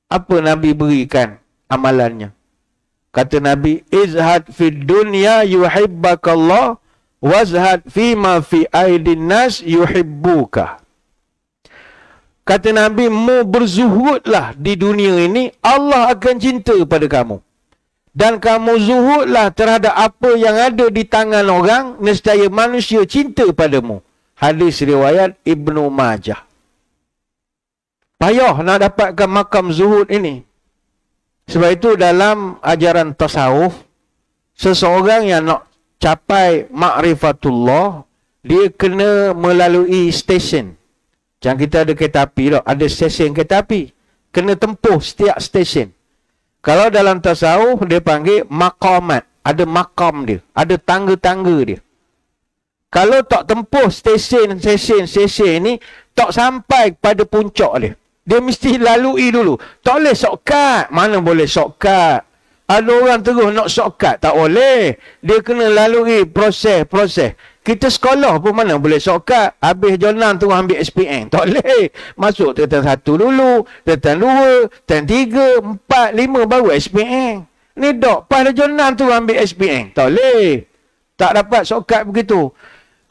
Apa Nabi berikan amalannya? Kata Nabi, izhad fid dunya yuhibbakallah, wazhad fima fi aidin nas yuhibbuka. Kata Nabi, mu berzuhudlah di dunia ini, Allah akan cinta pada kamu. Dan kamu zuhudlah terhadap apa yang ada di tangan orang, nescaya manusia cinta padamu. Hadis riwayat Ibnu Majah. Payah nak dapatkan makam zuhud ini. Sebab itu dalam ajaran tasawuf, seseorang yang nak capai ma'rifatullah, dia kena melalui stesen. Macam kita ada kereta api tak? Ada stesen kereta api. Kena tempuh setiap stesen. Kalau dalam tasawuf, dia panggil maqamat. Ada makam dia. Ada tangga-tangga dia. Kalau tak tempuh stesen ni, tak sampai pada puncak dia. Dia mesti lalui dulu. Tak boleh shortcut. Mana boleh shortcut? Ada orang terus nak shortcut. Tak boleh. Dia kena lalui proses. Kita sekolah pun mana boleh shortcut. Habis jalan terus ambil SPM. Tak boleh. Masuk tertan 1 dulu. Tertan 2. Tertan 3. 4. 5 baru SPM. Ni dok. Pas jalan terus ambil SPM. Tak boleh. Tak dapat shortcut begitu.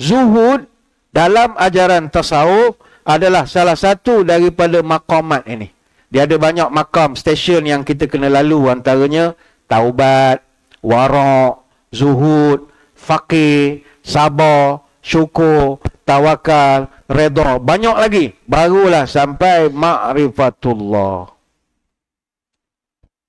Zuhud dalam ajaran tasawuf adalah salah satu daripada maqamat ini. Dia ada banyak makam, stesen yang kita kena lalu. Antaranya taubat, wara', zuhud, faqih, sabar, syukur, tawakal, redha. Banyak lagi. Barulah sampai ma'rifatullah.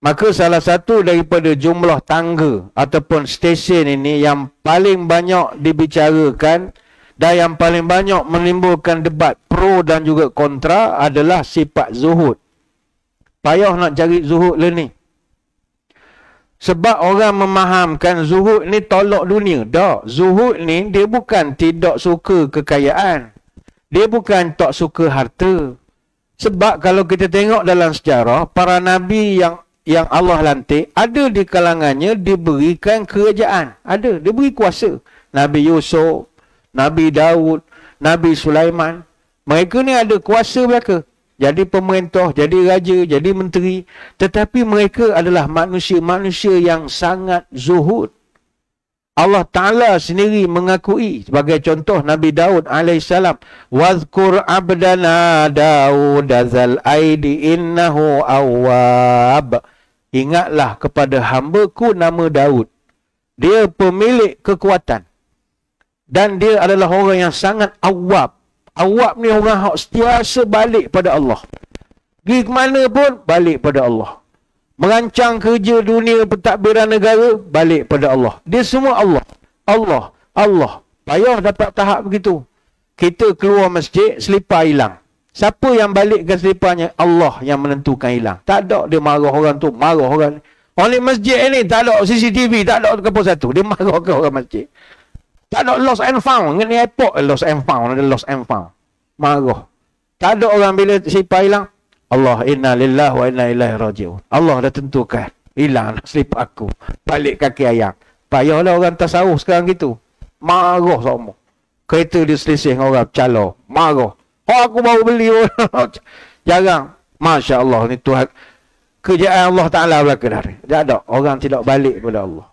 Maka salah satu daripada jumlah tangga ataupun stesen ini yang paling banyak dibicarakan dan yang paling banyak menimbulkan debat pro dan juga kontra adalah sifat zuhud. Payah nak cari zuhud lah ni. Sebab orang memahamkan zuhud ni tolak dunia. Tak. Zuhud ni dia bukan tidak suka kekayaan. Dia bukan tak suka harta. Sebab kalau kita tengok dalam sejarah, para nabi yang Allah lantik, ada di kalangannya diberikan kerajaan. Ada, diberi kuasa. Nabi Yusuf, Nabi Daud, Nabi Sulaiman. Mereka ni ada kuasa mereka. Jadi pemerintah, jadi raja, jadi menteri. Tetapi mereka adalah manusia-manusia yang sangat zuhud. Allah Ta'ala sendiri mengakui, sebagai contoh Nabi Daud AS, "Wadhkur abdana Daud zal aidi innahu awwab." Ingatlah kepada hamba-Ku nama Daud. Dia pemilik kekuatan. Dan dia adalah orang yang sangat awwab. Awwab ni orang yang setiasa balik pada Allah. Pergi ke mana pun, balik pada Allah. Merancang kerja dunia pentadbiran negara, balik pada Allah. Dia semua Allah. Allah. Allah. Payah dapat tahap begitu. Kita keluar masjid, selipar hilang. Siapa yang balikkan seliparnya? Allah yang menentukan hilang. Tak ada dia marah orang tu, marah orang ni. Oleh masjid ni, tak ada CCTV, tak ada apa satu. Dia marah ke orang masjid. Tak ada lost and found. Ni airport lost and found. Ada lost and found. Marah. Tak ada orang bila selipar hilang. Allah, inna lillahi wa inna ilaihi raji'un. Allah dah tentukan. Hilang selipar aku. Balik kaki ayam. Payahlah orang tasawuf sekarang gitu. Marah semua. Kereta dia selisih dengan orang calo. Marah. Oh, aku baru beli. Jarang. Masya Allah. Ni Tuhan. Kerjaan Allah Ta'ala belakang dari. Tak ada. Orang tidak balik kepada Allah.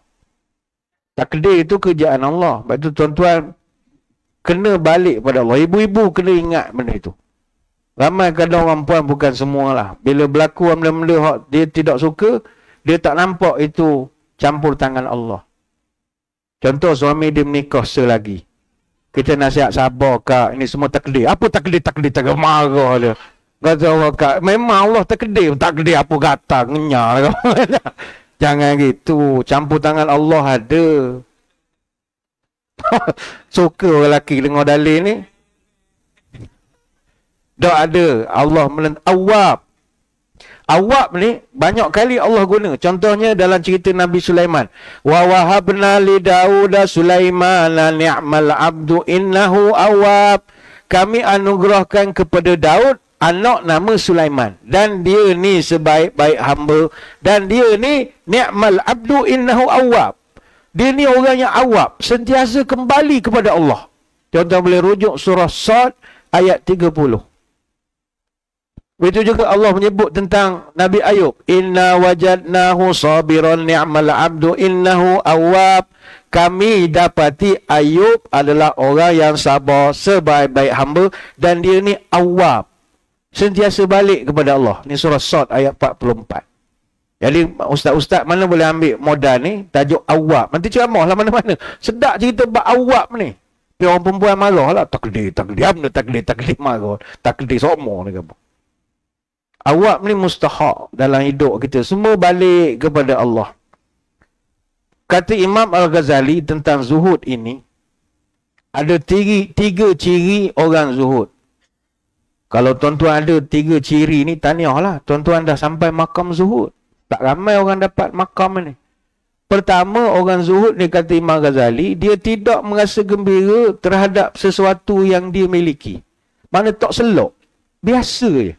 Takdir itu kerjaan Allah. Sebab itu tuan-tuan kena balik pada Allah. Ibu-ibu kena ingat benda itu. Ramai kadang orang puan, bukan semualah. Bila berlaku benda-benda dia tidak suka, dia tak nampak itu campur tangan Allah. Contoh suami dia menikah selagi. Kita nasihat sabar kak, ini semua takdir. Apa takdir? Marah dia. Kata orang kak, memang Allah takdir. Takdir apa kata, ngenyar. Jangan gitu. Campur tangan Allah ada. Suka orang lelaki dengar dalil ni. Tak ada. Allah awab. Awab ni banyak kali Allah guna. Contohnya dalam cerita Nabi Sulaiman. Wa wahabna li Dauda Sulaimana ni'mal abdu innahu awab. Kami anugerahkan kepada Daud anak nama Sulaiman. Dan dia ni sebaik-baik hamba. Dan dia ni ni'mal abdu innahu awab. Dia ni orang yang awab. Sentiasa kembali kepada Allah. Contoh boleh rujuk surah Sad ayat 30. Begitu juga Allah menyebut tentang Nabi Ayub. Inna wajadnahu sabiran ni'mal abdu innahu awab. Kami dapati Ayub adalah orang yang sabar, sebaik-baik hamba. Dan dia ni awab. Sentiasa balik kepada Allah. Ni surah Sad ayat 44. Jadi ustaz-ustaz mana boleh ambil modal ni, tajuk awab. Nanti ceramah lah mana-mana. Sedap cerita bab awab ni. Tapi orang perempuan marah lah. Takdir. Apa takdir marah. Takdir semua ni apa. Awab ni mustahak dalam hidup kita. Semua balik kepada Allah. Kata Imam Al-Ghazali tentang zuhud ini, ada tiga ciri orang zuhud. Kalau tuan-tuan ada 3 ciri ni, tahniahlah. Tuan-tuan dah sampai makam zuhud. Tak ramai orang dapat makam ni. Pertama, orang zuhud ni kata Imam Ghazali, dia tidak merasa gembira terhadap sesuatu yang dia miliki. Mana tak selok. Biasa je.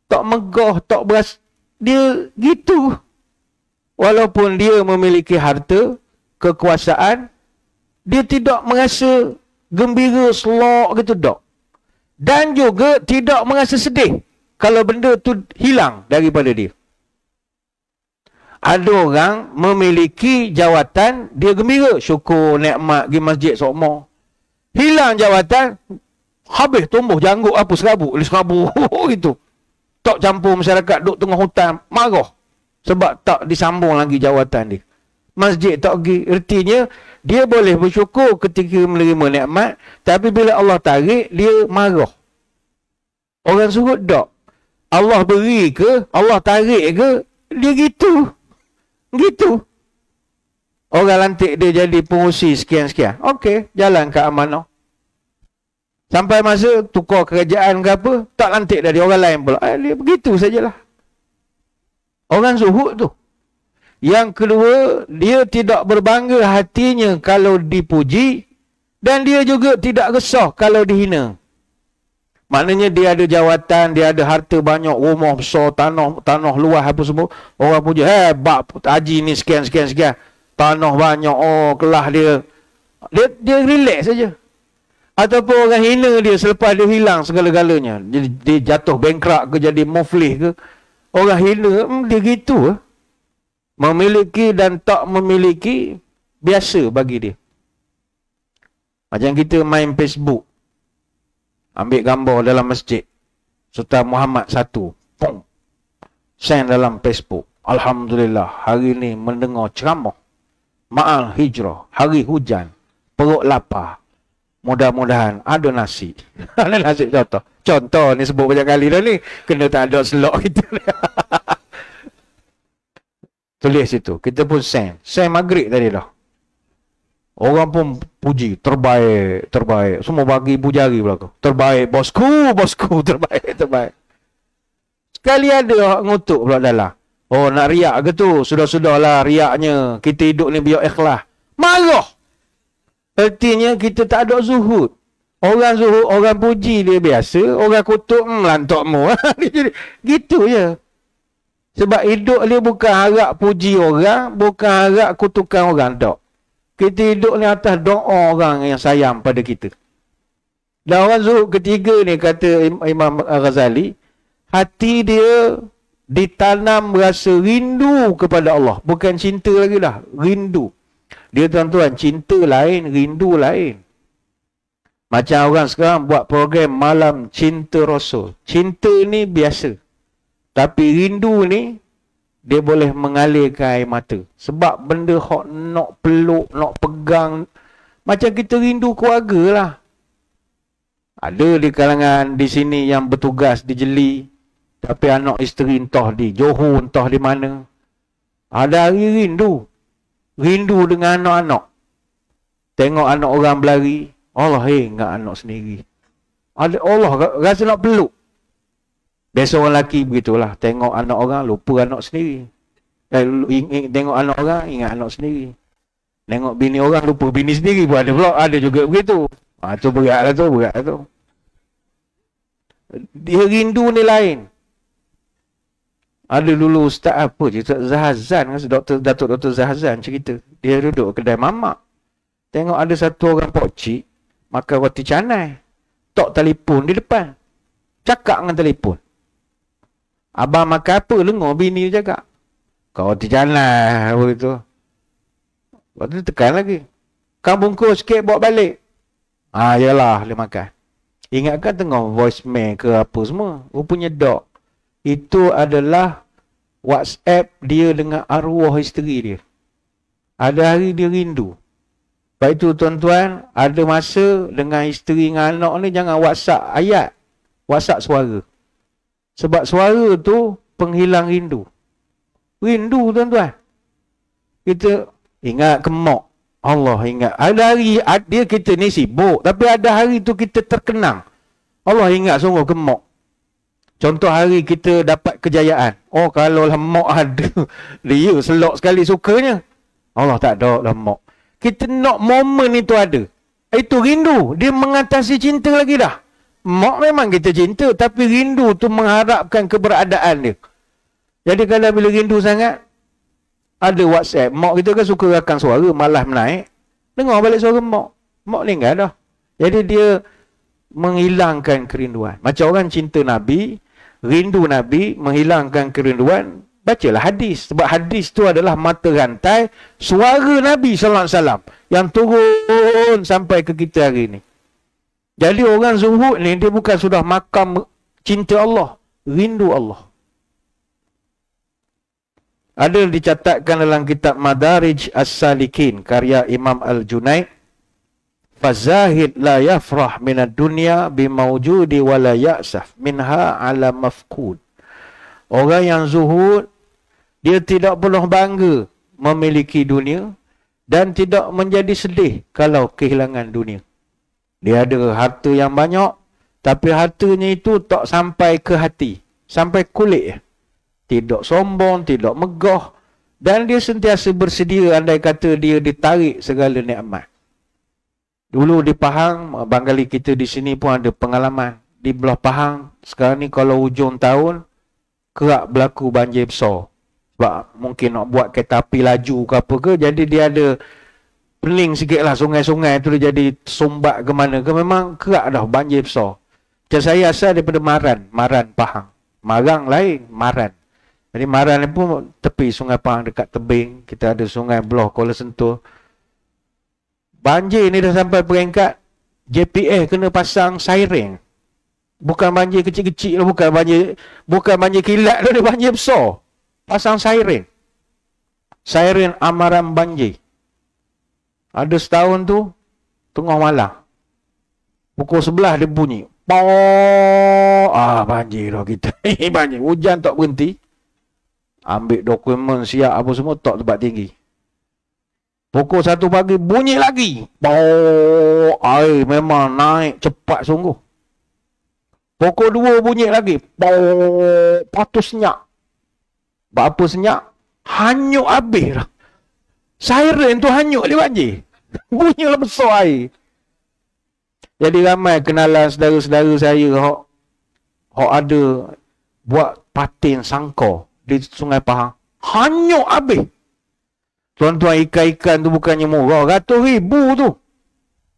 Tak megah, tak beras. Dia gitu. Walaupun dia memiliki harta, kekuasaan, dia tidak merasa gembira, selok gitu tak. Dan juga tidak merasa sedih kalau benda tu hilang daripada dia. Ada orang memiliki jawatan, dia gembira, syukur, nikmat, pergi masjid sokmo. Hilang jawatan, habis tumbuh janggut apa serabut itu. Tak campur masyarakat, duduk tengah hutan, marah. Sebab tak disambung lagi jawatan dia. Masjid tak pergi. Artinya, dia boleh bersyukur ketika menerima nikmat, tapi bila Allah tarik, dia marah. Orang suruh tak. Allah beri ke, Allah tarik ke, dia gitu. Gitu. Orang lantik dia jadi pengurusi sekian-sekian. Okey, jalan ke amanah. Sampai masa tukar kerajaan ke apa, tak lantik dari orang lain pula. Dia begitu sajalah. Orang zuhud tu. Yang kedua, dia tidak berbangga hatinya kalau dipuji, dan dia juga tidak resah kalau dihina. Maknanya dia ada jawatan, dia ada harta banyak, rumah besar, tanah luas apa semua. Orang puja, hebat haji ni sekian. Tanah banyak, kelah dia. Dia relax saja. Ataupun orang hina dia selepas dia hilang segala-galanya. Dia jatuh bankrupt ke, jadi muflih ke. Orang hina, dia gitu. Memiliki dan tak memiliki, biasa bagi dia. Macam kita main Facebook. Ambil gambar dalam masjid. Sultan Muhammad 1. Pum. Send dalam Facebook. Alhamdulillah, hari ni mendengar ceramah. Ma'al hijrah, hari hujan. Perut lapar. Mudah-mudahan ada nasi. Ada nasi contoh. Contoh ni sebut banyak kali dah ni. Kena tak ada slot kita. Tulis situ. Kita pun send. Send maghrib tadi dah. Orang pun puji. Terbaik. Semua bagi pujari belakang. Terbaik bosku. Terbaik. Sekali ada ngutuk pula dalam. Oh nak riak ke tu? Sudah-sudahlah riaknya. Kita hidup ni biar ikhlas. Marah. Artinya kita tak ada zuhud. Orang zuhud, orang puji dia biasa. Orang kutuk, lantakmu. Gitu je. Sebab hidup dia bukan harap puji orang. Bukan harap kutukan orang. Tak. Kita hidup ni atas doa orang yang sayang pada kita. Dan orang zuhud ketiga ni kata Imam Al-Ghazali. Hati dia ditanam rasa rindu kepada Allah. Bukan cinta lagi dah. Rindu. Dia tuan-tuan, cinta lain, rindu lain. Macam orang sekarang buat program Malam Cinta Rasul. Cinta ni biasa. Tapi rindu ni, dia boleh mengalirkan air mata. Sebab benda hok nak peluk, nak pegang. Macam kita rindu keluarga lah. Ada di kalangan di sini yang bertugas di Jeli. Tapi anak isteri entah di Johor, entah di mana. Ada hari rindu. Rindu dengan anak-anak. Tengok anak orang berlari. Allah ingat anak sendiri. Allah rasa nak peluk. Biasa orang lelaki begitulah. Tengok anak orang, lupa anak sendiri. Tengok anak orang, ingat anak sendiri. Tengok bini orang, lupa bini sendiri pun ada pula. Ada juga begitu. Tu berat lah tu. Dia rindu ni lain. Ada dulu ustaz apa je, Ustaz Zahazan, Datuk Dr. Zahazan cerita. Dia duduk kedai mamak. Tengok ada satu orang pokcik makan roti canai. Tok telefon di depan. Cakap dengan telefon. Abang makan apa? Lengur bini dia cakap. Kau roti canai apa itu. Lepas tu tekan lagi. Kau bungkus sikit bawa balik. Yalah dia makan. Ingatkan tengah voicemail ke apa semua. Rupanya dok. Itu adalah WhatsApp dia dengan arwah isteri dia. Ada hari dia rindu. Baik itu tuan-tuan, ada masa dengan isteri dengan anak ni jangan WhatsApp ayat. WhatsApp suara. Sebab suara tu penghilang rindu. Rindu tuan-tuan. Kita ingat kemok. Allah ingat. Ada hari dia kita ni sibuk. Tapi ada hari tu kita terkenang. Allah ingat sungguh kemok. Contoh hari kita dapat kejayaan. Oh kalau lah mak ada. Dia selok sekali sukanya. Allah tak ada lah mak. Kita nak momen itu ada. Itu rindu. Dia mengatasi cinta lagi dah. Mak memang kita cinta. Tapi rindu tu mengharapkan keberadaan dia. Jadi kalau bila rindu sangat. Ada WhatsApp. Mak kita kan suka rakam suara. Malah menaik. Dengar balik suara mak. Mak ni enggak dah. Jadi dia menghilangkan kerinduan. Macam orang cinta Nabi. Rindu Nabi menghilangkan kerinduan. Bacalah hadis. Sebab hadis tu adalah mata rantai suara Nabi SAW yang turun sampai ke kita hari ni. Jadi orang zuhud ni dia bukan sudah makam cinta Allah, rindu Allah. Ada dicatatkan dalam kitab Madarij As-Salikin karya Imam Al-Junaid. Fazahid la yafrah minad dunya bimawjudi wa la ya'saf minha ala mafqud. Orang yang zuhud, dia tidak pernah bangga memiliki dunia dan tidak menjadi sedih kalau kehilangan dunia. Dia ada harta yang banyak, tapi hartanya itu tak sampai ke hati, sampai kulit. Tidak sombong, tidak megah, dan dia sentiasa bersedia andai kata dia ditarik segala nikmat. Dulu di Pahang, barangkali kita di sini pun ada pengalaman. di belah Pahang sekarang ni kalau hujung tahun kerap berlaku banjir besar. Sebab mungkin nak buat kereta api laju ke apa ke, jadi dia ada pening sikit lah sungai-sungai tu dia jadi sumbat ke mana ke, memang kerap dah banjir besar. Macam saya asal daripada Maran Pahang. Marang lain, Maran. Jadi Maran ni pun tepi sungai Pahang dekat tebing. Kita ada sungai Belah Kuala Sentul. Banjir ni dah sampai peringkat JPS kena pasang siren. Bukan banjir kecil-kecil lah, bukan banjir kilat lah, dia banjir besar. Pasang siren. Siren amaran banjir. Ada setahun tu, tengah malam. Pukul 11 dia bunyi. Banjir dah kita. Banjir. Hujan tak berhenti. Ambil dokumen siap apa semua, tak tempat tinggi. Pukul 1 pagi bunyi lagi. Air memang naik cepat sungguh. Pukul 2 bunyi lagi. Patut senyap. Apa senyap? Hanyut habis lah. Siren tu hanyut dia banjir. Bunyi lah besar air. Jadi ramai kenalan saudara-saudara saya hok ada buat patin sangkar di Sungai Pahang. Hanyut habis. Tuan-tuan, ikan-ikan tu bukannya murah. Ratus ribu tu.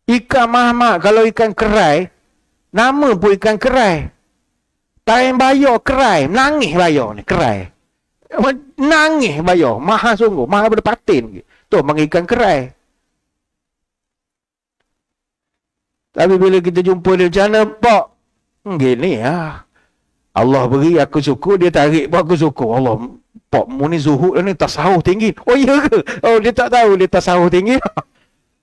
Ikan mahal. Kalau ikan kerai, nama pun ikan kerai. Time bayar kerai. Nangis bayar ni, kerai. Nangis bayar. Mahal sungguh. Mahal daripada patin. Tu, bang ikan kerai. Tapi bila kita jumpa dia macam mana, Pak? Gini lah. Allah beri, aku syukur. Dia tarik pun aku syukur. Allah, Pak, mu ni zuhud lah ni. Tasawuf tinggi. Oh, iya ke? Oh, dia tak tahu dia tasawuf tinggi.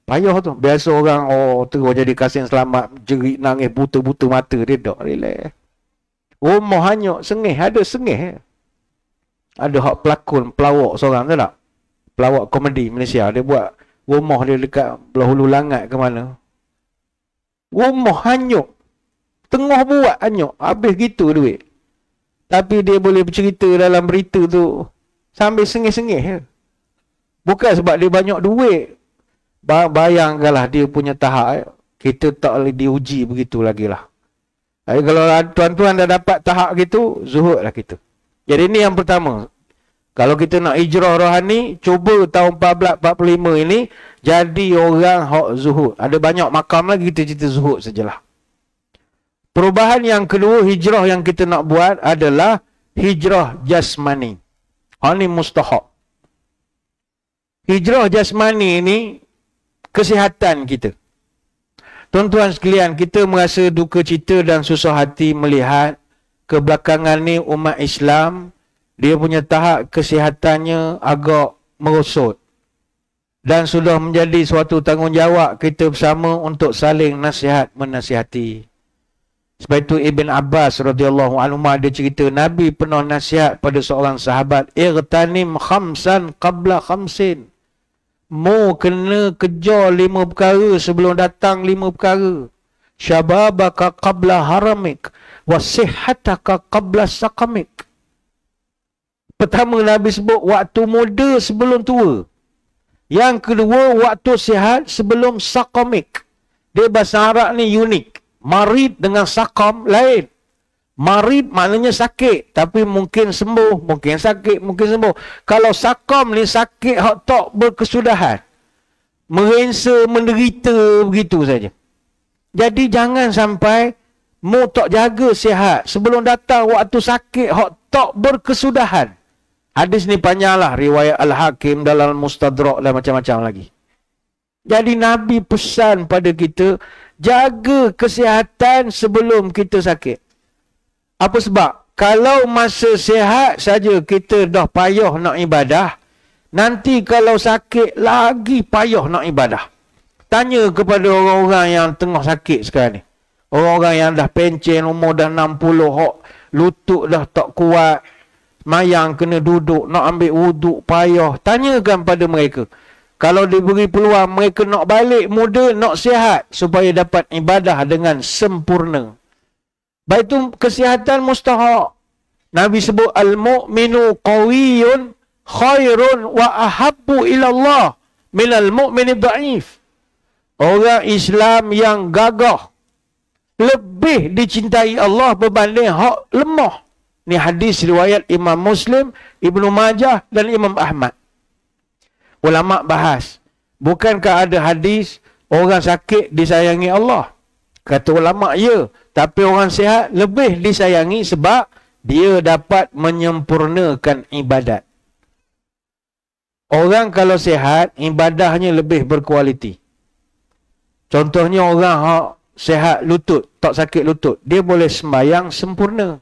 Payah tu. Biasa orang, terus jadi kasin selamat. Jerit, nangis, buta-buta mata. Dia tak relax. Rumah hanyut, sengih. Ada sengih. Ada hak pelakon, pelawak seorang tu tak? Pelawak komedi Malaysia. Dia buat rumah dia dekat belah Hulu Langat ke mana. Rumah hanyut. Tengah buat hanyut. Habis gitu duit. Tapi dia boleh bercerita dalam berita tu sambil sengih-sengih. Bukan sebab dia banyak duit. Bayangkanlah dia punya tahap. Kita tak boleh diuji begitu lagi lah. Kalau tuan-tuan dah dapat tahap gitu, zuhud lah kita. Jadi ini yang pertama. Kalau kita nak hijrah rohani, cuba tahun 1445 ini jadi orang hak zuhud. Ada banyak makam lagi, kita cerita zuhud sajalah. Perubahan yang kedua, hijrah yang kita nak buat adalah hijrah jasmani. Ini mustahab. Hijrah jasmani ini kesihatan kita. Tuan-tuan sekalian, kita merasa duka cita dan susah hati melihat kebelakangan ni umat Islam, dia punya tahap kesihatannya agak merosot. Dan sudah menjadi suatu tanggungjawab kita bersama untuk saling nasihat menasihati. Sebab itu Ibn Abbas radhiyallahu anhu dia cerita, Nabi pernah nasihat pada seorang sahabat, irtanim khamsan qabla khamsin. Mu kena kejar 5 perkara sebelum datang 5 perkara. Syababaka qabla haramik wa sihhataka qabla saqamik. Pertama Nabi sebut waktu muda sebelum tua. Yang kedua waktu sihat sebelum saqamik. Dia bahasa Arab ni unik. Marid dengan saqam lain. Marid maknanya sakit, tapi mungkin sembuh, mungkin sakit, mungkin sembuh. Kalau saqam ni sakit hak tak berkesudahan. Merengsa, menderita begitu saja. Jadi jangan sampai mu tak jaga sihat sebelum datang waktu sakit hak tak berkesudahan. Hadis ni panjang lah, riwayat Al-Hakim dalam Mustadrak dan macam-macam lagi. Jadi Nabi pesan pada kita, jaga kesihatan sebelum kita sakit. Apa sebab? Kalau masa sihat saja kita dah payah nak ibadah, nanti kalau sakit lagi payah nak ibadah. Tanya kepada orang-orang yang tengah sakit sekarang ni. Orang-orang yang dah pencen, umur dah 60, hok lutut dah tak kuat, mayang kena duduk, nak ambil wuduk payah. Tanyakan pada mereka. Kalau diberi peluang, mereka nak balik muda, nak sihat supaya dapat ibadah dengan sempurna. Baik itu kesihatan mustahak. Nabi sebut al-mu'minu qawiyun khairun wa ahabbu ilallah minal mu'mini da'if. Orang Islam yang gagah, lebih dicintai Allah berbanding hak lemah. Ni hadis riwayat Imam Muslim, Ibnu Majah dan Imam Ahmad. Ulama bahas, bukankah ada hadis orang sakit disayangi Allah? Kata ulama, ya, tapi orang sihat lebih disayangi sebab dia dapat menyempurnakan ibadat. Orang kalau sihat, ibadahnya lebih berkualiti. Contohnya orang yang sihat lutut, tak sakit lutut, dia boleh sembahyang sempurna.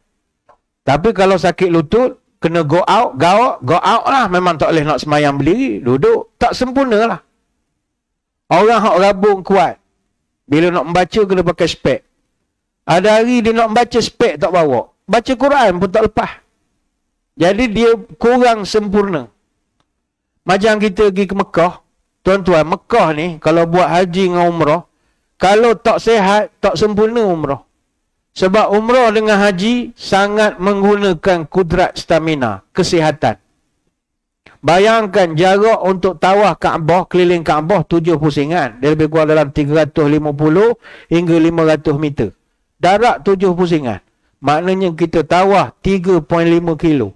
Tapi kalau sakit lutut, kena go out lah. Memang tak boleh nak sembahyang berdiri, duduk. Tak sempurna lah. Orang yang rabung kuat, bila nak membaca kena pakai spek. Ada hari dia nak membaca spek tak bawa. Baca Quran pun tak lepas. Jadi dia kurang sempurna. Macam kita pergi ke Mekah. Tuan-tuan, Mekah ni kalau buat haji dengan umrah, kalau tak sihat, tak sempurna umrah. Sebab umrah dengan haji sangat menggunakan kudrat stamina, kesihatan. Bayangkan jarak untuk tawaf Kaabah, keliling Kaabah 7 pusingan. Dia lebih kurang dalam 350 hingga 500 meter. Darat 7 pusingan. Maknanya kita tawaf 3.5 kilo.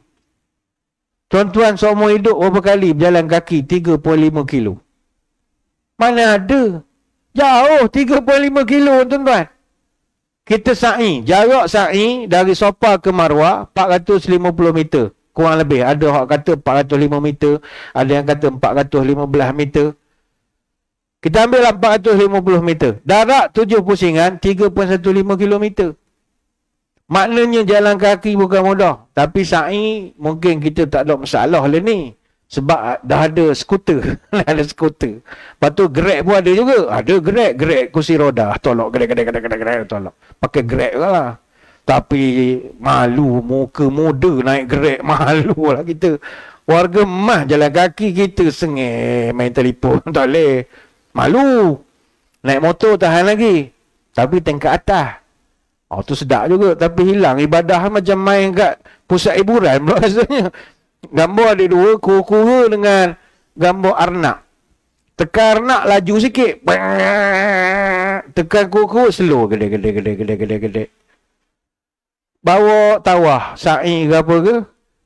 Tuan-tuan seumur hidup berapa kali berjalan kaki 3.5 kilo? Mana ada? Jauh 3.5 kilo tuan-tuan. Kita sa'i. Jarak sa'i dari Safa ke Marwah 450 meter. Kurang lebih. Ada orang kata 405 meter. Ada yang kata 415 meter. Kita ambil 450 meter. Darat 7 pusingan 3.15 kilometer. Maknanya jalan kaki bukan mudah. Tapi sa'i mungkin kita tak ada masalah lah ni. Sebab dah ada skuter. Ada skuter. Lepas tu Grab pun ada juga. Ada Grab kursi roda. Tolak Grab. Tolak. Pakai Grab lah. Tapi malu muka muda naik Grab. Malu lah kita. Warga mah jalan kaki kita sengih main telefon. Tak boleh. Malu. Naik motor tahan lagi. Tapi tingkat atas. Oh tu sedap juga. Tapi hilang ibadah macam main kat pusat hiburan pula rasanya. Gambar ada dua, kura-kura dengan gambar arnab. Tekan arnab laju sikit. Tekan kura-kura slow. Gede. Bawa tawah, sa'i ke apa ke.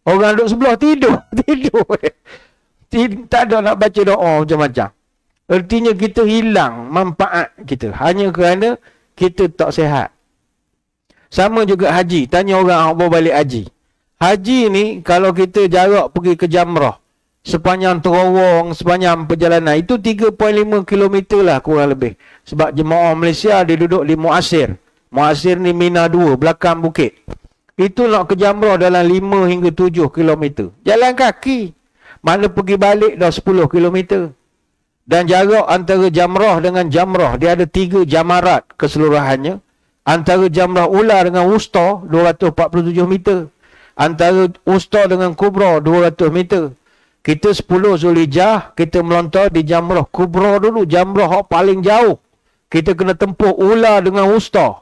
Orang duduk sebelah tidur. Tak ada nak baca doa macam-macam. Artinya kita hilang manfaat kita. Hanya kerana kita tak sihat. Sama juga haji. Tanya orang yang bawa balik haji. Haji ni kalau kita jarak pergi ke Jamrah sepanjang terowong, sepanjang perjalanan itu 3.5 km lah kurang lebih. Sebab jemaah Malaysia dia duduk di Muasir. Muasir ni Mina 2 belakang bukit. Itu nak ke Jamrah dalam 5 hingga 7 km. Jalan kaki. Mana pergi balik dah 10 km. Dan jarak antara Jamrah dengan Jamrah dia ada 3 jamarat keseluruhannya. Antara Jamrah Ula dengan Wusta 247 meter. Antara Wusta dengan Kubra 200 meter. Kita 10 Zulhijjah, kita melontar di Jamrah Kubra dulu. Jamrah paling jauh. Kita kena tempuh Ula dengan Wusta.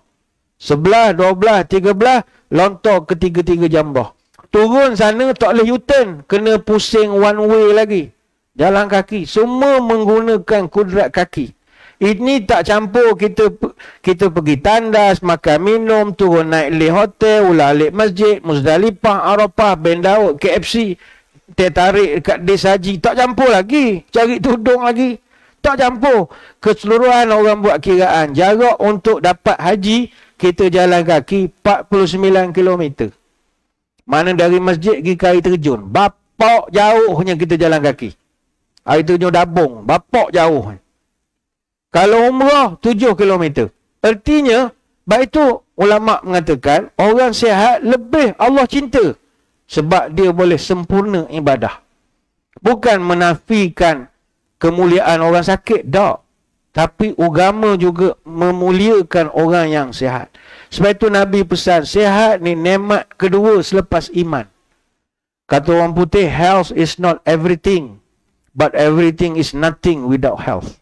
11, 12, 13, lontar ketiga-tiga Jamrah. Turun sana tak boleh U-turn. Kena pusing one way lagi. Jalan kaki. Semua menggunakan kudrat kaki. Ini tak campur kita pergi tandas, makan minum, turun naik li hotel, ulah alik masjid, Muzdalifah, Arafah, Ben Daud, KFC, tarik kat desa haji. Tak campur lagi. Cari tudung lagi. Tak campur. Keseluruhan orang buat kiraan. Jarak untuk dapat haji, kita jalan kaki 49 km. Mana dari masjid pergi ke air terjun. Bapak jauhnya kita jalan kaki. Air terjun Dabung. Bapak jauh. Kalau umrah 7 km. Artinya, baik itu ulama mengatakan orang sihat lebih Allah cinta. Sebab dia boleh sempurna ibadah. Bukan menafikan kemuliaan orang sakit. Tak. Tapi agama juga memuliakan orang yang sihat. Sebab itu Nabi pesan, sihat ni nikmat kedua selepas iman. Kata orang putih, health is not everything. But everything is nothing without health.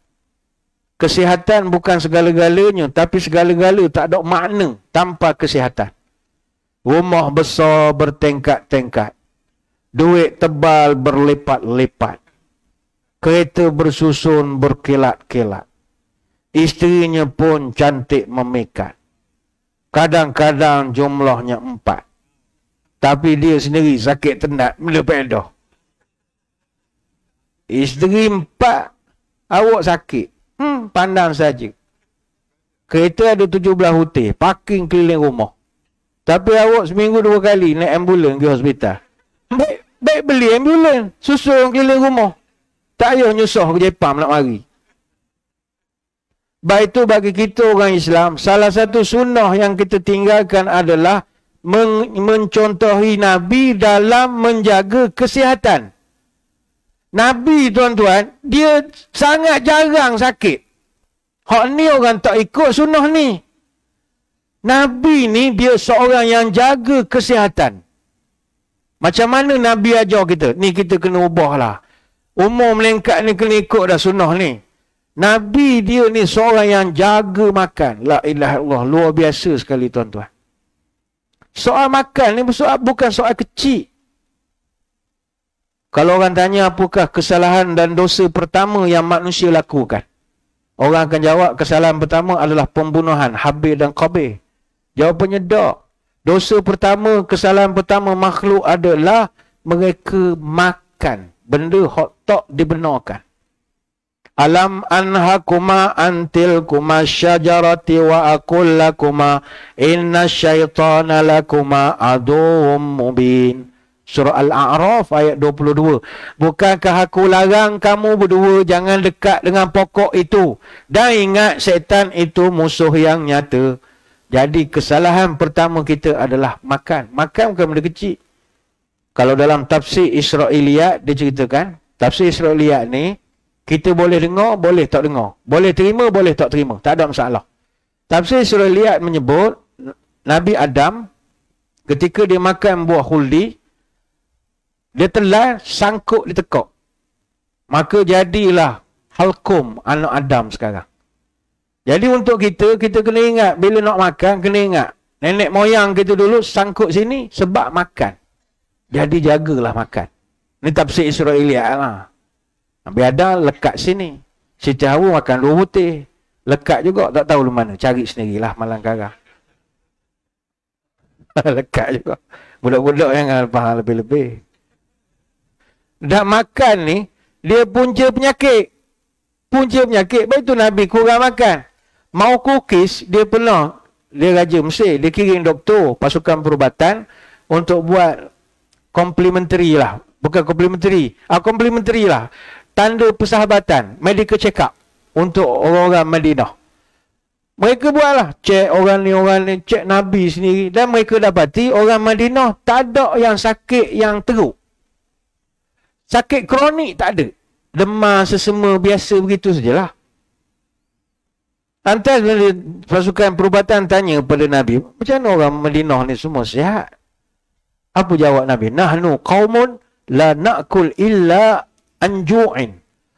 Kesihatan bukan segala-galanya, tapi segala-gala tak ada makna tanpa kesihatan. Rumah besar bertingkat-tingkat. Duit tebal berlipat-lipat. Kereta bersusun berkilat-kilat. Isterinya pun cantik memikat. Kadang-kadang jumlahnya 4. Tapi dia sendiri sakit tenat, mula pedah. Isteri 4, awak sakit. Pandang saja. Kereta ada 17 hutih, parking keliling rumah. Tapi awak seminggu 2 kali naik ambulan ke hospital. Baik beli ambulan, susul keliling rumah. Tak payah nyusah ke Jepang nak mari. Baik itu bagi kita orang Islam, salah satu sunnah yang kita tinggalkan adalah mencontohi Nabi dalam menjaga kesihatan. Nabi tuan-tuan, dia sangat jarang sakit. Hak ni orang tak ikut sunnah ni. Nabi ni dia seorang yang jaga kesihatan. Macam mana Nabi ajar kita? Ni kita kena ubahlah. Umur melengkap ni kena ikut dah sunnah ni. Nabi dia ni seorang yang jaga makan. La ilaha illallah. Luar biasa sekali tuan-tuan. Soal makan ni bukan soal kecil. Kalau orang tanya apakah kesalahan dan dosa pertama yang manusia lakukan, orang akan jawab kesalahan pertama adalah pembunuhan Habil dan Qabil. Jawapannya tak. Dosa pertama, kesalahan pertama makhluk adalah mereka makan benda hak tak dibenarkan. Alam anhakuma antilkuma syajarati wa aqul lakuma inna syaitana lakuma aduwwum mubin. Surah Al-A'raf ayat 22. Bukankah aku larang kamu berdua jangan dekat dengan pokok itu. Dan ingat syaitan itu musuh yang nyata. Jadi kesalahan pertama kita adalah makan. Makan bukan benda kecil. Kalau dalam tafsir Israiliyat dia ceritakan. Tafsir Israiliyat ni kita boleh dengar, boleh tak dengar. Boleh terima, boleh tak terima. Tak ada masalah. Tafsir Israiliyat menyebut Nabi Adam ketika dia makan buah khuldi, dia telan, sangkut, dia tekuk. Maka jadilah halkum anak Adam sekarang. Jadi untuk kita kena ingat, bila nak makan, kena ingat. Nenek moyang kita dulu sangkut sini sebab makan. Jadi jagalah makan. Ini tafsir Israiliyat lah. Nabi Adam lekat sini. Siti Hawa makan 2 putih. Lekat juga, tak tahu lu mana. Cari sendirilah malang kara. Lekat juga. Budak-budak yang faham lebih-lebih. Dah makan ni, dia punca penyakit. Punca penyakit, baik tu Nabi kurang makan. Mau kukis, dia raja Mesir, dia kirim doktor, pasukan perubatan untuk buat complementary lah. Bukan complementary. Complementary lah. Tanda persahabatan, medical check up untuk orang-orang Madinah. Mereka buatlah, cek orang ni, cek Nabi sendiri. Dan mereka dapati orang Madinah tak ada yang sakit yang teruk. Sakit kronik tak ada. Demam, sesama biasa begitu sajalah. Lantas pasukan perubatan tanya kepada Nabi, macam mana orang Madinah ni semua sihat? Apa jawab Nabi? Nahnu qaumun la na'kul illa anju'in.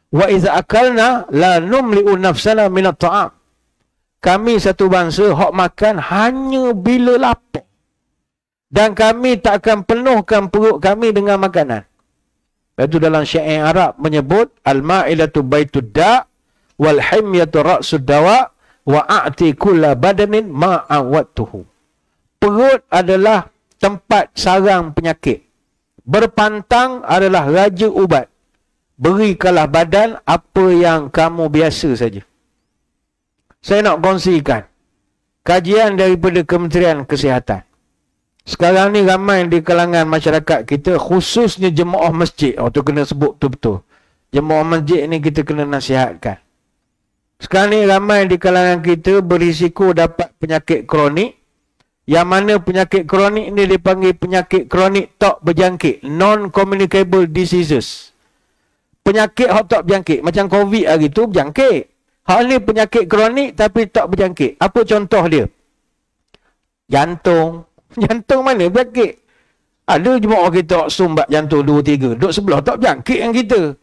Wa iza akalna la numli'u nafsana minat ta'am. Kami satu bangsa hak makan hanya bila lapar. Dan kami tak akan penuhkan perut kami dengan makanan. Itu dalam syair Arab menyebut al-ma'ilatu baitud da' wal himyatu ra'sud dawa' wa a'ti kulla badanin ma'awattuhu. Perut adalah tempat sarang penyakit. Berpantang adalah raja ubat. Berikanlah badan apa yang kamu biasa saja. Saya nak kongsikan kajian daripada Kementerian Kesihatan. Sekarang ni ramai di kalangan masyarakat kita, khususnya jemaah masjid. Tu kena sebut betul-betul. Jemaah masjid ni kita kena nasihatkan. Sekarang ni ramai di kalangan kita berisiko dapat penyakit kronik. Yang mana penyakit kronik ni dipanggil penyakit kronik tak berjangkit. Non-communicable diseases. Penyakit yang tak berjangkit. Macam COVID hari tu berjangkit. Hal ni penyakit kronik tapi tak berjangkit. Apa contoh dia? Jantung. Jantung mana berjangkit? Ada jemaah kita sumbat jantung 2-3. Duduk sebelah tak berjangkit yang kita.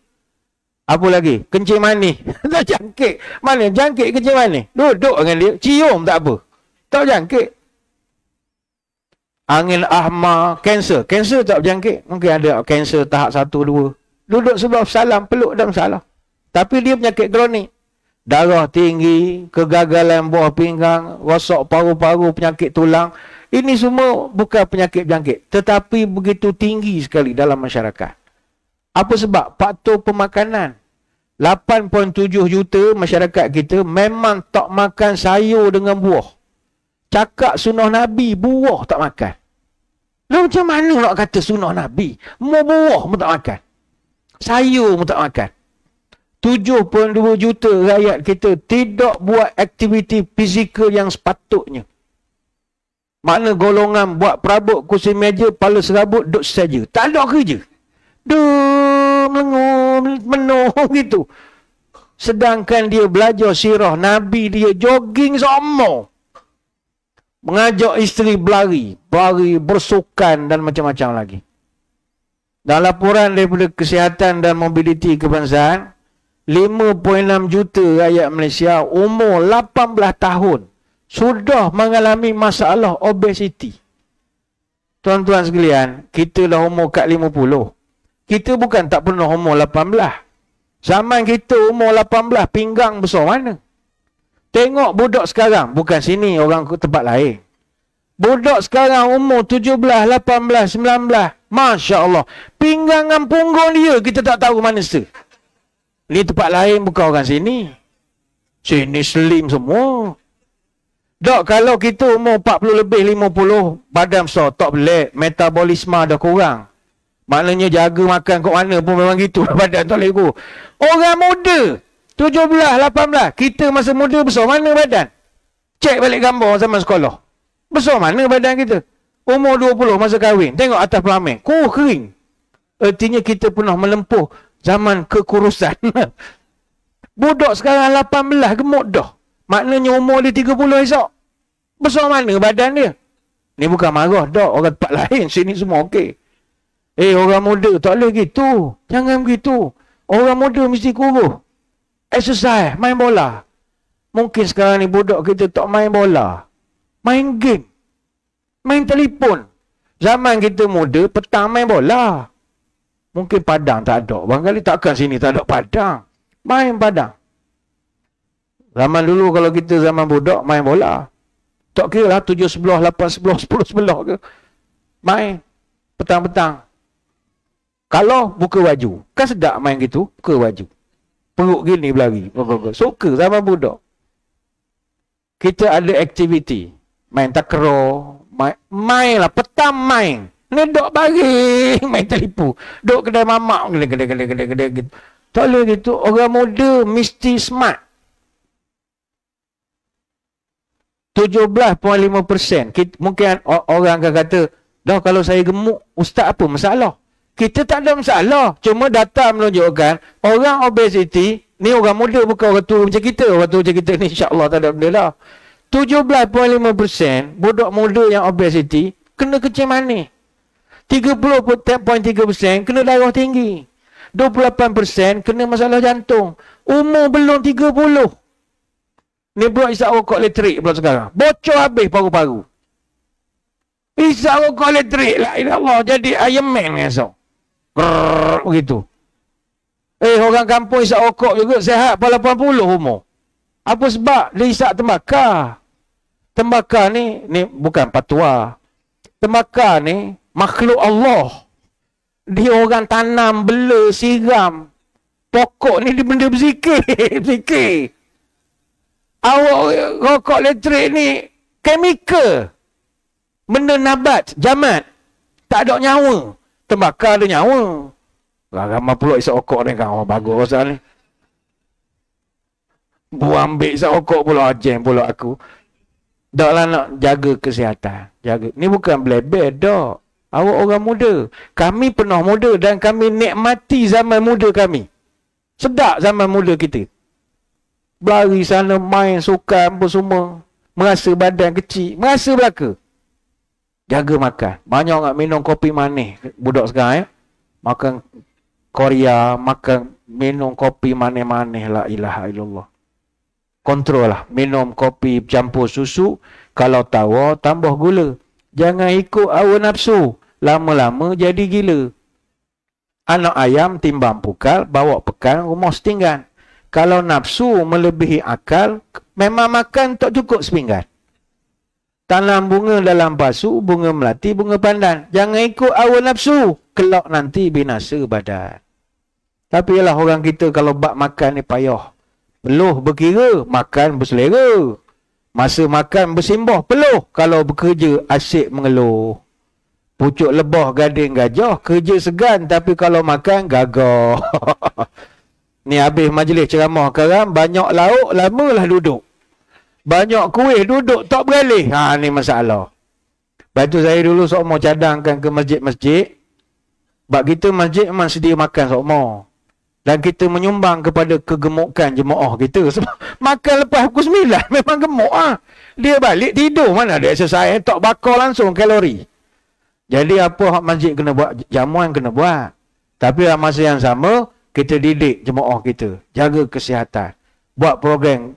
Apa lagi? Kencing manis. Tak jangkit. Mana jangkit kencing manis? Duduk dengan dia. Cium tak apa. Tak jangkit. Angin ahma. Kanser. Kanser tak berjangkit. Mungkin ada kanser tahap 1, 2. Duduk sebelah salam. Peluk dan salah. Tapi dia penyakit kronik. darah tinggi, kegagalan buah pinggang, rosak paru-paru, penyakit tulang. Ini semua bukan penyakit jangkit, tetapi begitu tinggi sekali dalam masyarakat. Apa sebab? Faktor pemakanan. 8.7 juta masyarakat kita memang tak makan sayur dengan buah. Cakap sunnah Nabi, buah tak makan. Lalu macam mana nak kata sunnah Nabi? Mau buah pun tak makan. Sayur pun tak makan. 7.2 juta rakyat kita tidak buat aktiviti fizikal yang sepatutnya. Makna golongan buat perabot, kursi meja, pala serabut, duduk saja. Tak ada kerja. Duduk, melengung, menuh gitu. Sedangkan dia belajar sirah Nabi, dia jogging sama. Mengajak isteri berlari, bersukan dan macam-macam lagi. Dalam laporan daripada Kesihatan dan Mobiliti Kebangsaan, 5.6 juta rakyat Malaysia umur 18 tahun sudah mengalami masalah obesiti. Tuan-tuan sekalian, kita dah umur kat 50. Kita bukan tak pernah umur 18. Zaman kita umur 18, pinggang besar mana? Tengok budak sekarang, bukan sini, orang ke tempat lain. Budak sekarang umur 17, 18, 19. Masya Allah. Pinggang dan punggung dia, kita tak tahu mana se. Ni tempat lain, bukan orang sini. Sini slim semua. Dok, kalau kita umur 40 lebih, 50, badan besar, tak boleh. Metabolisme dah kurang. Maknanya jaga makan kat mana pun memang gitu. Badan tak boleh go. Orang muda, 17, 18. Kita masa muda besar mana badan? Cek balik gambar zaman sekolah. Besar mana badan kita? Umur 20 masa kahwin. Tengok atas pelamin. Kering. Artinya kita pernah melempuh zaman kekurusan. Budak sekarang 18 gemuk dah. Maknanya umur dia 30 esok. Besar mana badan dia? Ni bukan marah dah. Orang tempat lain. Sini semua okey. Orang muda tak boleh gitu. Jangan begitu. Orang muda mesti kurus. Exercise, main bola. Mungkin sekarang ni budak kita tak main bola. Main game. Main telefon. Zaman kita muda, petang main bola. Mungkin padang tak ada. Barangkali takkan sini tak ada padang. Main padang. Zaman dulu kalau kita zaman budak, main bola. Tak kira lah 7 sebelah, 8 sebelah, 10 sebelah ke. Main. Petang-petang. Kalau buka baju. Kan sedap main gitu. Buka baju. Perut gini berlari. Suka zaman budak. Kita ada aktiviti. Main takraw. Main lah. Petang main. Ni duk baring. Main telefon. Duk kedai mamak. Kedai gitu. Tak boleh gitu. Orang muda mesti smart. 17.5%. Mungkin orang akan kata, dah kalau saya gemuk, ustaz apa masalah? Kita tak ada masalah. Cuma data menunjukkan orang obesiti, ni orang muda bukan orang tua macam kita. Orang tua macam kita ni insya-Allah tak ada benda lah. 17.5% budak muda yang obesiti kena kecil manis. 30.3% kena darah tinggi. 28% kena masalah jantung. Umur belum 30. Ni buat isap rokok elektrik pula sekarang. Bocor habis paru-paru. Isap rokok elektrik. La ilah Allah. Jadi Iron Man ni esok. Begitu. Orang kampung isap rokok juga sehat pada 80 umur. Apa sebab? Dia isap tembakar. Tembakar ni bukan patwa. Tembakar ni makhluk Allah. Dia orang tanam, bela, siram. Pokok ni dia benda berzikir. Berzikir. Awak rokok elektrik ni chemical. Benda nabat, jamat. Tak ada nyawa. Tembakar ada nyawa. Ramai pula isap rokok ni kan. Oh, bagus pasal ni. Buang ambil isap rokok pula. Ajem pula aku. Tak lah nak jaga kesihatan. Jaga. Ni bukan blebet dah. Awak orang muda. Kami pernah muda dan kami nikmati zaman muda kami. Sedap zaman muda kita. Berlari sana, main, sukan apa semua. Merasa badan kecil. Merasa belaka. Jaga makan. Banyak nak minum kopi manis. Budak sekarang makan Korea, minum kopi manis-manis. La ilaha illallah. Kontrol lah. Minum kopi campur susu. Kalau tawar, tambah gula. Jangan ikut hawa nafsu. Lama-lama jadi gila. Anak ayam timbang pukal, bawa pekan, rumah setinggan. Kalau nafsu melebihi akal, memang makan tak cukup sepinggan. Tanam bunga dalam pasu, bunga melati, bunga pandan. Jangan ikut awal nafsu. Kelak nanti binasa badan. Tapi ialah orang kita kalau bak makan ni payah. Peluh berkira, makan berselera. Masa makan bersimbah, peluh. Kalau bekerja, asyik mengeluh. Pucuk lebah gading gajah, kerja segan. Tapi kalau makan, gagah. Ni habis majlis ceramah sekarang, banyak lauk, lamalah duduk. Banyak kuih duduk, tak beralih. Ni masalah. Lepas tu saya dulu sokmo cadangkan ke masjid-masjid. Sebab kita masjid memang sedia makan sokmo. Dan kita menyumbang kepada kegemukan jemaah kita. Sebab makan lepas pukul 9 memang gemuk Dia balik tidur, mana ada exercise. Tak bakar langsung kalori. Jadi apa masjid kena buat, jamuan kena buat. Tapi masa yang sama, kita didik jemaah kita. Jaga kesihatan. Buat program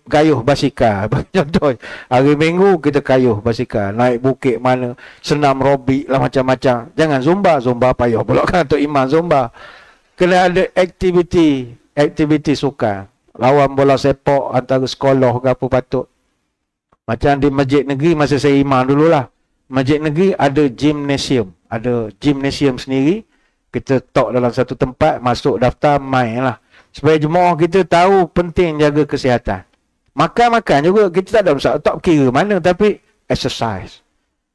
kayuh basikal. Contoh, hari Minggu kita kayuh basikal. Naik bukit mana, senam robik lah macam-macam. Jangan zumba payah pula kan Tok Imam zumba. Kena ada aktiviti sukan. Lawan bola sepak antara sekolah ke apa patut. Macam di masjid negeri masa saya imam dululah. Masjid negeri ada gymnasium. Ada gymnasium sendiri. Kita talk dalam satu tempat, masuk daftar, main lah. Supaya jemaah kita tahu penting jaga kesihatan. Makan-makan juga, kita tak ada masalah. Tak kira mana, tapi exercise.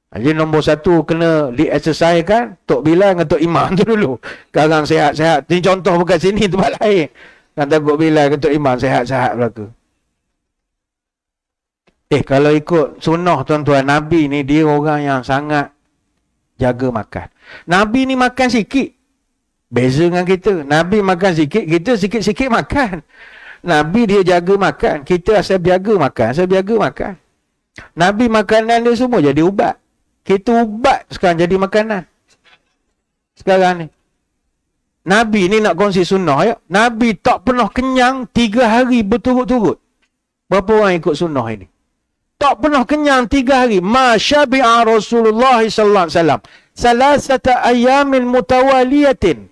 Jadi nombor satu kena di-exercise kan, Tok Bilal dengan Tok Imam tu dulu. Sekarang sehat-sehat. Ini contoh bukan sini, tempat lain. Kan Tok Bilal dengan Tok Imam sehat-sehat belaka. Kalau ikut sunnah tuan-tuan, Nabi ni dia orang yang sangat jaga makan. Nabi ni makan sikit. Beza dengan kita. Nabi makan sikit, kita sikit-sikit makan. Nabi dia jaga makan. Kita asal biaga makan. Nabi makanan dia semua jadi ubat. Kita ubat sekarang jadi makanan. Sekarang ni. Nabi ni nak kongsi sunnah ya. Nabi tak pernah kenyang 3 hari berturut-turut. Berapa orang ikut sunnah ini? Tak pernah kenyang 3 hari. Ma syabi'a Rasulullah sallallahu alaihi wasallam salasata ayamin mutawaliyatin.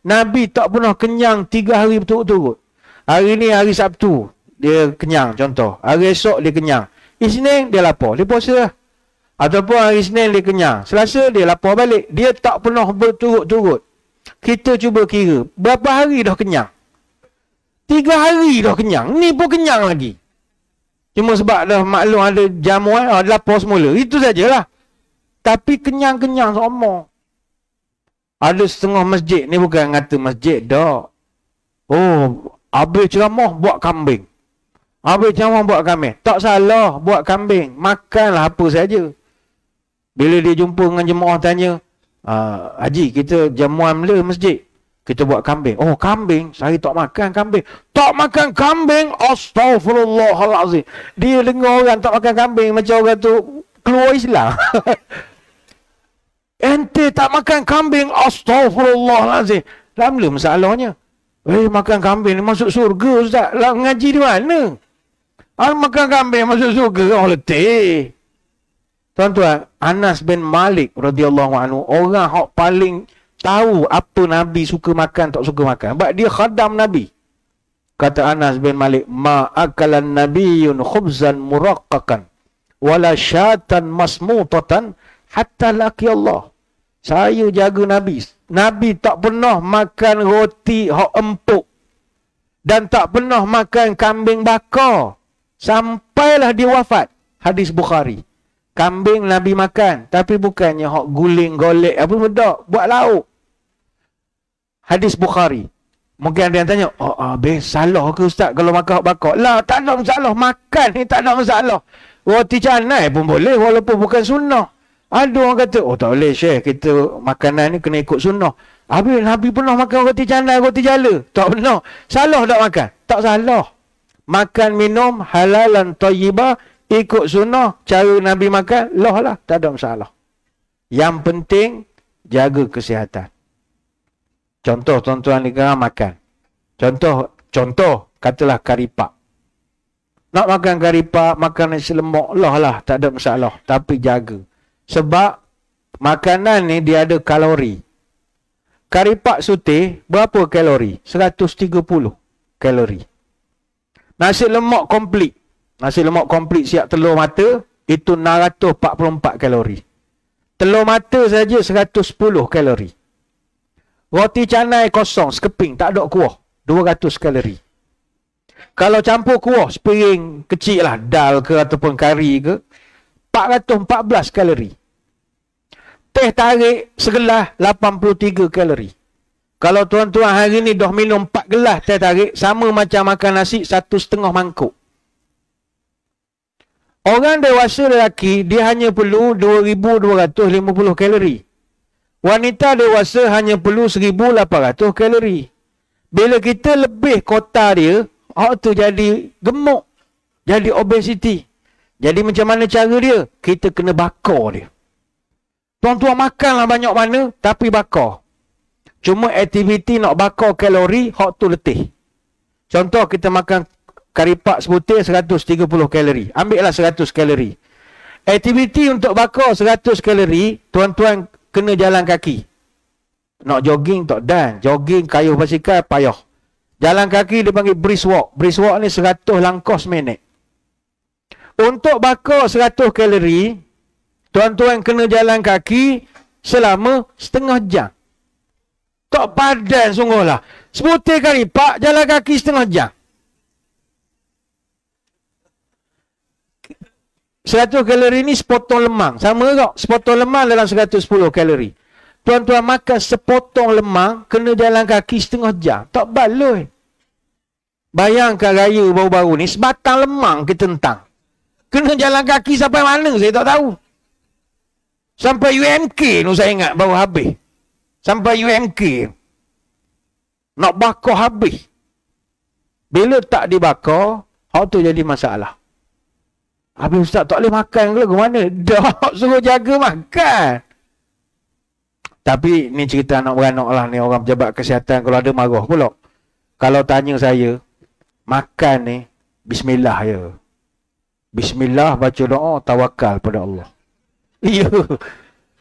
Nabi tak pernah kenyang 3 hari berturut-turut. Hari ni hari Sabtu, dia kenyang contoh. Hari esok dia kenyang. Isnin dia lapar, dia puasa lah. Ataupun hari Isnin dia kenyang. Selasa dia lapar balik. Dia tak pernah berturut-turut. Kita cuba kira, berapa hari dah kenyang? 3 hari dah kenyang. Ni pun kenyang lagi. Cuma sebab dah maklum ada jamuan, lapar semula. Itu sajalah. Tapi kenyang-kenyang semua. Ada setengah masjid ni bukan kata masjid dah. Habis ceramah buat kambing. Tak salah buat kambing. Makanlah apa saja. Bila dia jumpa dengan jemaah tanya, Haji kita jamuan mula masjid. Kita buat kambing. Kambing? Saya tak makan kambing. Tak makan kambing? Astaghfirullahalazim. Dia dengar orang tak makan kambing macam orang tu keluar Islam. Ente tak makan kambing, astaghfirullahalazim. Lama masalahnya. Makan kambing ni masuk surga Ustaz. Lah ngaji di mana? Makan kambing masuk surga. Letih. Tuan-tuan, Anas bin Malik radhiyallahu anhu, orang yang paling tahu apa Nabi suka makan tak suka makan. Sebab dia khadam Nabi. Kata Anas bin Malik, ma akalan nabiyyun khubzan muraqqaqan wala syatan masmutatan hatta laki Allah. Saya jaga Nabi. Nabi tak pernah makan roti hok empuk. Dan tak pernah makan kambing bakar. Sampailah dia wafat. Hadis Bukhari. Kambing Nabi makan. Tapi bukannya hok guling, golek, apa benda. Buat lauk. Hadis Bukhari. Mungkin ada yang tanya, salah ke Ustaz kalau makan hok bakar? Lah, tak ada masalah. Makan ni tak ada masalah. Roti canai pun boleh walaupun bukan sunnah. Ada orang kata, tak boleh Syekh, kita makanan ni kena ikut sunnah. Habis Nabi pernah makan roti canai, roti jala? Tak pernah. Salah tak makan? Tak salah. Makan minum halalan tayyibah, ikut sunnah, cara Nabi makan, lah, tak ada masalah. Yang penting, jaga kesihatan. Contoh, tuan-tuan ni kan makan. Contoh, katalah karipak. Nak makan karipak, makan nasi lemak, lah, tak ada masalah. Tapi jaga. Sebab makanan ni dia ada kalori. Karipak sutih berapa kalori? 130. kalori. Nasi lemak komplit. Nasi lemak komplit siap telur mata, itu 644 kalori. Telur mata saja 110 kalori. Roti canai kosong, sekeping, tak ada kuah, 200 kalori. Kalau campur kuah, sepiring kecil lah, dal ke ataupun kari ke, 414 kalori. Teh tarik segelas, 83 kalori. Kalau tuan-tuan hari ni dah minum 4 gelas teh tarik, sama macam makan nasi 1,5 mangkuk. Orang dewasa lelaki, dia hanya perlu 2,250 kalori. Wanita dewasa hanya perlu 1,800 kalori. Bila kita lebih kota dia, tu jadi gemuk. Jadi obesiti. Jadi macam mana cara dia? Kita kena bakar dia. Tuan-tuan makanlah banyak mana, tapi bakar. Cuma aktiviti nak bakar kalori, tu letih. Contoh kita makan karipak sebutir 130 kalori. Ambil lah 100 kalori. Aktiviti untuk bakar 100 kalori, tuan-tuan kena jalan kaki. Nak jogging tak dan. Jogging kayuh basikal payah. Jalan kaki dia panggil brisk walk. Brisk walk ni 100 langkah seminit. Untuk bakar 100 kalori, tuan-tuan kena jalan kaki selama setengah jam. Tak padan sungguh lah. Sebutir karipak jalan kaki setengah jam. 100 kalori ni sepotong lemang. Sama tak? Sepotong lemang dalam 110 kalori. Tuan-tuan makan sepotong lemang, kena jalan kaki setengah jam. Tak baloi. Bayangkan raya baru-baru ni, sebatang lemang kita tentang. Kena jalan kaki sampai mana saya tak tahu. Sampai UMK tu saya ingat baru habis. Sampai UMK. Nak bakar habis. Bila tak dibakar, tu jadi masalah. Habis ustaz tak boleh makan ke lagu mana? Dah suruh jaga makan. Tapi ni cerita anak beranak lah ni, orang pejabat kesihatan kalau ada marah pula. Kalau tanya saya, makan ni bismillah ya. Bismillah, baca doa, tawakal pada Allah. Ya.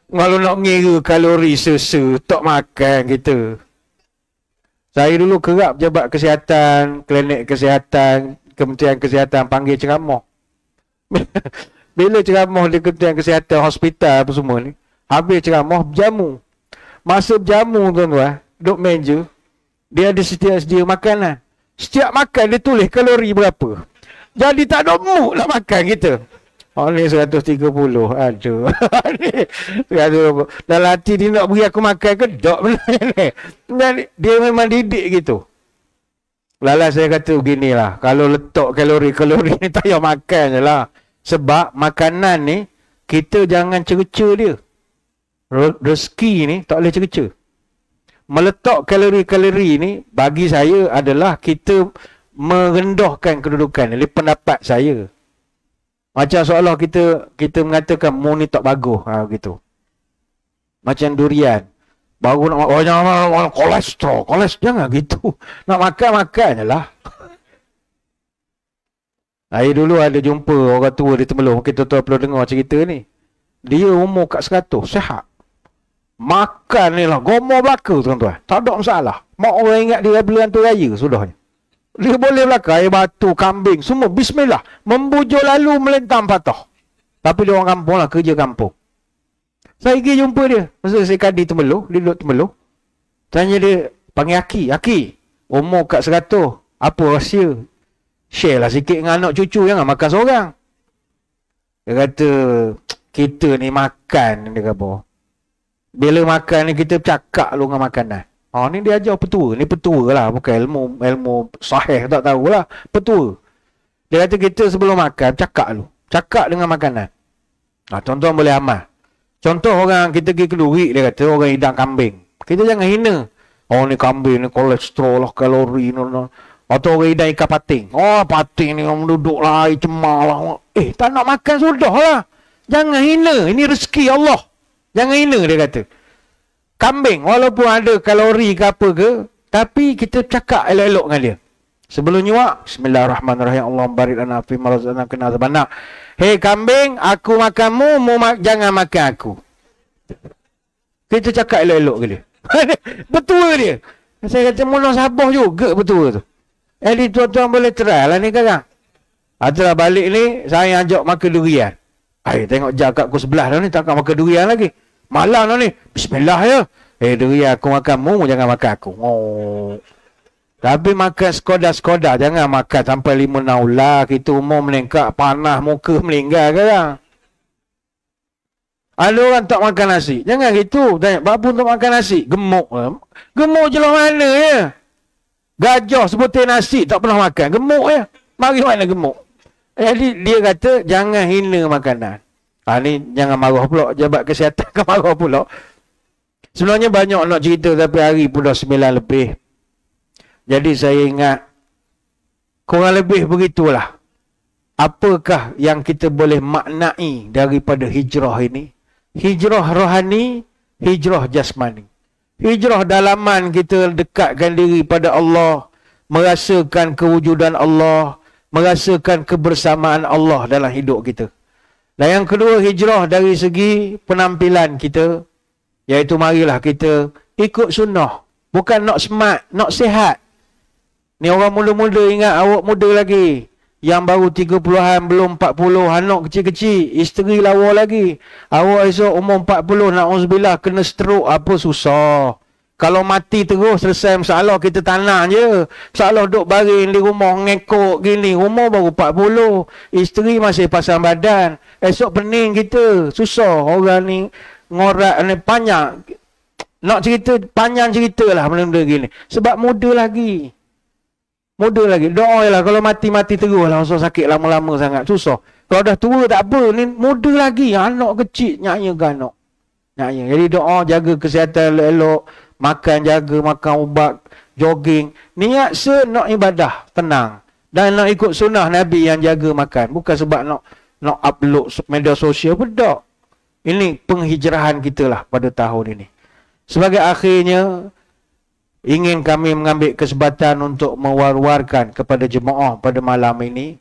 Kalau nak mengira kalori sesa, tak makan kita. Saya dulu kerap pejabat kesihatan, klinik kesihatan, Kementerian Kesihatan panggil ceramah. Bila ceramah di Kementerian Kesihatan, hospital apa semua ni, habis ceramah berjamu. Masa berjamu tuan-tuan, duduk meja, dia ada sedia makanan. Setiap makan dia tulis kalori berapa. Jadi tak ada mood nak makan kita. Ni 130. Aduh. 120. Dalam hati dia nak beri aku makan ke tak benda ni. Dia memang didik gitu. Lala saya kata beginilah, kalau letak kalori-kalori ni tak payah makan je lah. Sebab makanan ni, kita jangan cerca dia. Rezeki ni tak boleh cerca. Meletak kalori-kalori ni, bagi saya adalah kita merendahkan kedudukan. Ini pendapat saya. Macam seolah kita mengatakan, mu ni tak bagus. Gitu. Macam durian. Baru nak makan, jangan kolesterol. Jangan gitu. Nak makan je lah. Saya dulu ada jumpa orang tua di Temelloh. Mungkin tuan-tuan perlu dengar cerita ni. Dia umur kat 100, sihat. Makan ni lah, gomor belaka tuan-tuan. Tak ada masalah. Mak orang ingat dia beli hantu raya sudahnya. Dia boleh belaka, air batu, kambing, semua. Bismillah. Membujur lalu melentang patah. Tapi dia orang kampung lah, kerja kampung. Saya pergi jumpa dia. Masa saya kadi Temelloh, dia duduk Temelloh. Tanya dia, panggil Aki. Aki, umur kat 100, apa rahsia? Share lah sikit dengan anak cucu, jangan makan seorang. Dia kata, kita ni makan, dia kata. Bila makan ni, kita cakap lu dengan makanan. Ni dia ajar petua. Ni petua lah, bukan ilmu sahih, tak tahulah. Petua. Dia kata, kita sebelum makan, cakap lu. Cakap dengan makanan. Tuan-tuan boleh amal. Contoh orang kita pergi kelurik, dia kata orang hidang kambing. Kita jangan hina. Ni kambing ni kolesterol lah, kalori ni. Atau orang hidang ikan pating. Pating ni orang duduk lah, cemar lah. Tak nak makan sudah lah. Jangan hina. Ini rezeki Allah. Jangan hina, dia kata. Kambing, walaupun ada kalori ke apa ke, tapi kita cakap elok-elok dengan dia. Sebelum nyuak, Bismillahirrahmanirrahim. Allah barik lana fi ma razaqna kena zabanna. Hei kambing, aku makanmu, jangan makan aku. Kita cakap elok-elok ke dia. Betul dia. Saya kata mula sabah juga betul tu. Jadi tuan-tuan boleh try lah ni sekarang. Setelah balik ni, saya ajak makan durian. Tengok jam kat pukul 11 dah ni, tak makan durian lagi. Malam dah ni, bismillah ya. Durian aku makan, mu jangan makan aku. Oh. Tapi makan sekodar-sekodar, jangan makan sampai 5-6 ular. Kita umur menengkak, panas muka meninggal sekarang. Ada orang tak makan nasi. Jangan gitu. Tanya, apa untuk makan nasi? Gemuk. Gemuk je lah mana ya? Gajah sebutir nasi tak pernah makan. Gemuk ya? Mari mana gemuk? Jadi dia kata, jangan hina makanan. Ni jangan marah pula. Jabat kesihatan kan marah pula. Sebenarnya banyak nak cerita tapi hari pun dah 9 lebih. Jadi saya ingat, kurang lebih begitulah. Apakah yang kita boleh maknai daripada hijrah ini? Hijrah rohani, hijrah jasmani. Hijrah dalaman kita dekatkan diri pada Allah, merasakan kewujudan Allah, merasakan kebersamaan Allah dalam hidup kita. Dan yang kedua, hijrah dari segi penampilan kita, iaitu marilah kita ikut sunnah. Bukan nak smart, nak sihat. Ni orang muda-muda, ingat awak muda lagi. Yang baru 30-an, belum 40, anak kecil-kecil, isteri lawa lagi. Awak esok umur 40, na'udzubillah, kena stroke, apa susah. Kalau mati terus, selesai masalah, kita tanah je. Masalah duduk baring di rumah, ngekok gini, umur baru 40. Isteri masih pasang badan. Esok pening kita, susah. Orang ni ngorak ni panjang. Nak cerita, panjang cerita lah benda-benda gini. Sebab muda lagi. Muda lagi. Doa lah. Kalau mati-mati terus lah. Maksud sakit lama-lama sangat. Susah. Kalau dah tua tak apa. Ni muda lagi. Anak kecil. Nyaknya ke anak. Nyaknya. Jadi doa jaga kesihatan elok-elok. Makan jaga. Makan ubat. Jogging. Niat nak ibadah. Tenang. Dan nak ikut sunnah Nabi yang jaga makan. Bukan sebab nak upload media sosial. Bedak. Ini penghijrahan kita lah pada tahun ini. Sebagai akhirnya, ingin kami mengambil kesempatan untuk mewar-warkan kepada jemaah pada malam ini.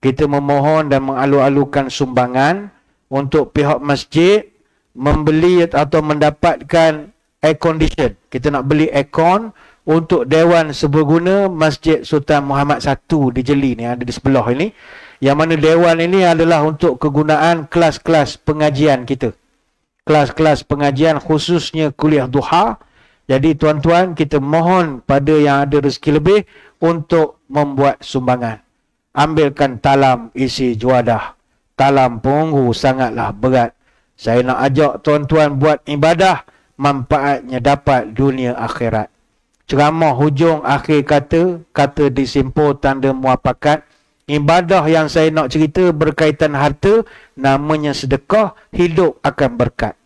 Kita memohon dan mengalu-alukan sumbangan untuk pihak masjid membeli atau mendapatkan air condition. Kita nak beli aircon untuk Dewan Serbaguna Masjid Sultan Muhammad I di Jeli ni, ada di sebelah ini. Yang mana Dewan ini adalah untuk kegunaan kelas-kelas pengajian kita. Kelas-kelas pengajian khususnya kuliah duha. Jadi tuan-tuan, kita mohon pada yang ada rezeki lebih untuk membuat sumbangan. Ambilkan talam isi juadah. Talam perunggu sangatlah berat. Saya nak ajak tuan-tuan buat ibadah, manfaatnya dapat dunia akhirat. Ceramah hujung akhir kata disimpul tanda muafakat. Ibadah yang saya nak cerita berkaitan harta, namanya sedekah, hidup akan berkat.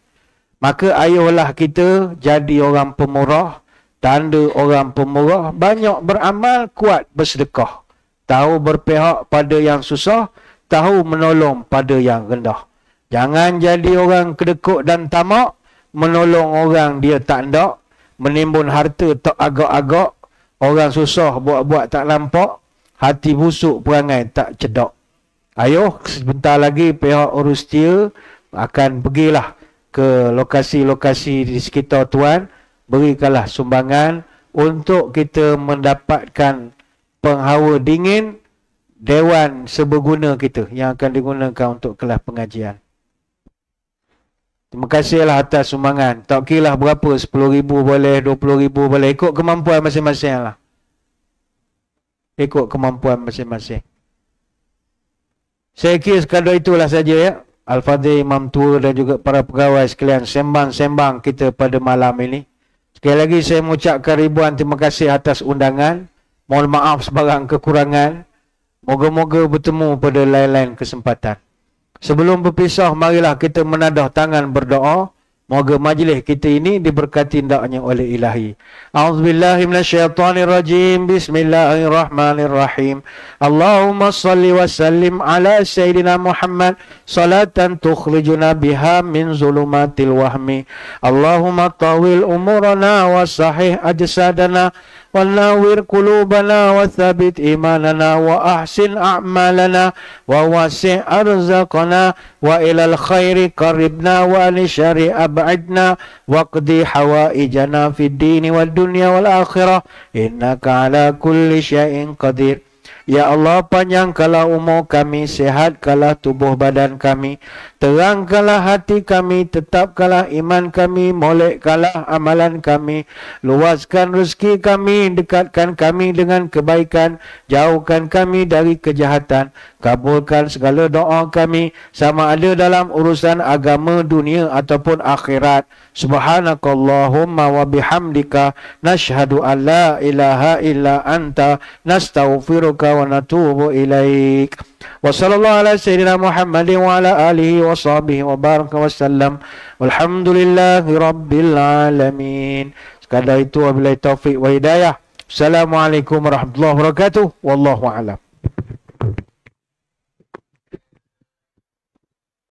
Maka ayolah kita jadi orang pemurah. Tanda orang pemurah, banyak beramal, kuat bersedekah. Tahu berpihak pada yang susah, tahu menolong pada yang rendah. Jangan jadi orang kedekut dan tamak, menolong orang dia tak ndak, menimbun harta tak agak-agak, orang susah buat-buat tak nampak, hati busuk perangai tak cedak. Ayo, sebentar lagi pihak Urustia akan pergilah ke lokasi-lokasi di sekitar tuan. Berikanlah sumbangan untuk kita mendapatkan penghawa dingin Dewan Serbaguna kita yang akan digunakan untuk kelas pengajian. Terima kasihlah atas sumbangan. Tak kira berapa, 10,000 boleh, 20,000 boleh. Ikut kemampuan masing-masing lah. Ikut kemampuan masing-masing. Saya kira sekadar itulah saja ya. Al-Fadhil Imam Tua dan juga para pegawai sekalian, sembang-sembang kita pada malam ini. Sekali lagi saya mengucapkan ribuan terima kasih atas undangan. Mohon maaf sebarang kekurangan. Moga-moga bertemu pada lain-lain kesempatan. Sebelum berpisah, marilah kita menadah tangan berdoa. Moga majlis kita ini diberkati hendaknya oleh Ilahi. A'udzubillahi minasyaitonirrajim. Bismillahirrahmanirrahim. Allahumma salli wa sallim ala Sayyidina Muhammad salatan tukhrijuna biha min zulumatil wahmi. Allahumma tawil umurana wa sahih ajsadana ونور قلوبنا وثبت إيماننا وأحسن أعمالنا ووسع أرزاقنا وإلى الخير قربنا وعن الشر أبعدنا واقضي حوائجنا في الدين والدنيا والآخرة إنك على كل شيء قدير. Ya Allah, panjangkanlah umur kami, sehatkanlah tubuh badan kami, terangkanlah hati kami, tetapkanlah iman kami, molekkanlah amalan kami, luaskan rezeki kami, dekatkan kami dengan kebaikan, jauhkan kami dari kejahatan, kabulkan segala doa kami, sama ada dalam urusan agama, dunia ataupun akhirat. Subhanakallahumma wa bihamdika nashhadu an la ilaha illa anta nastaghfiruka wa natubu ilaik. Wa sallallahu ala sayyidina Muhammadin wa ala alihi wa sahbihi wa baraka wa sallam. Walhamdulillahi rabbil alamin. Sekadar itu wabillahi taufiq wa hidayah. Assalamualaikum warahmatullahi wabarakatuh. Wallahu a'lam.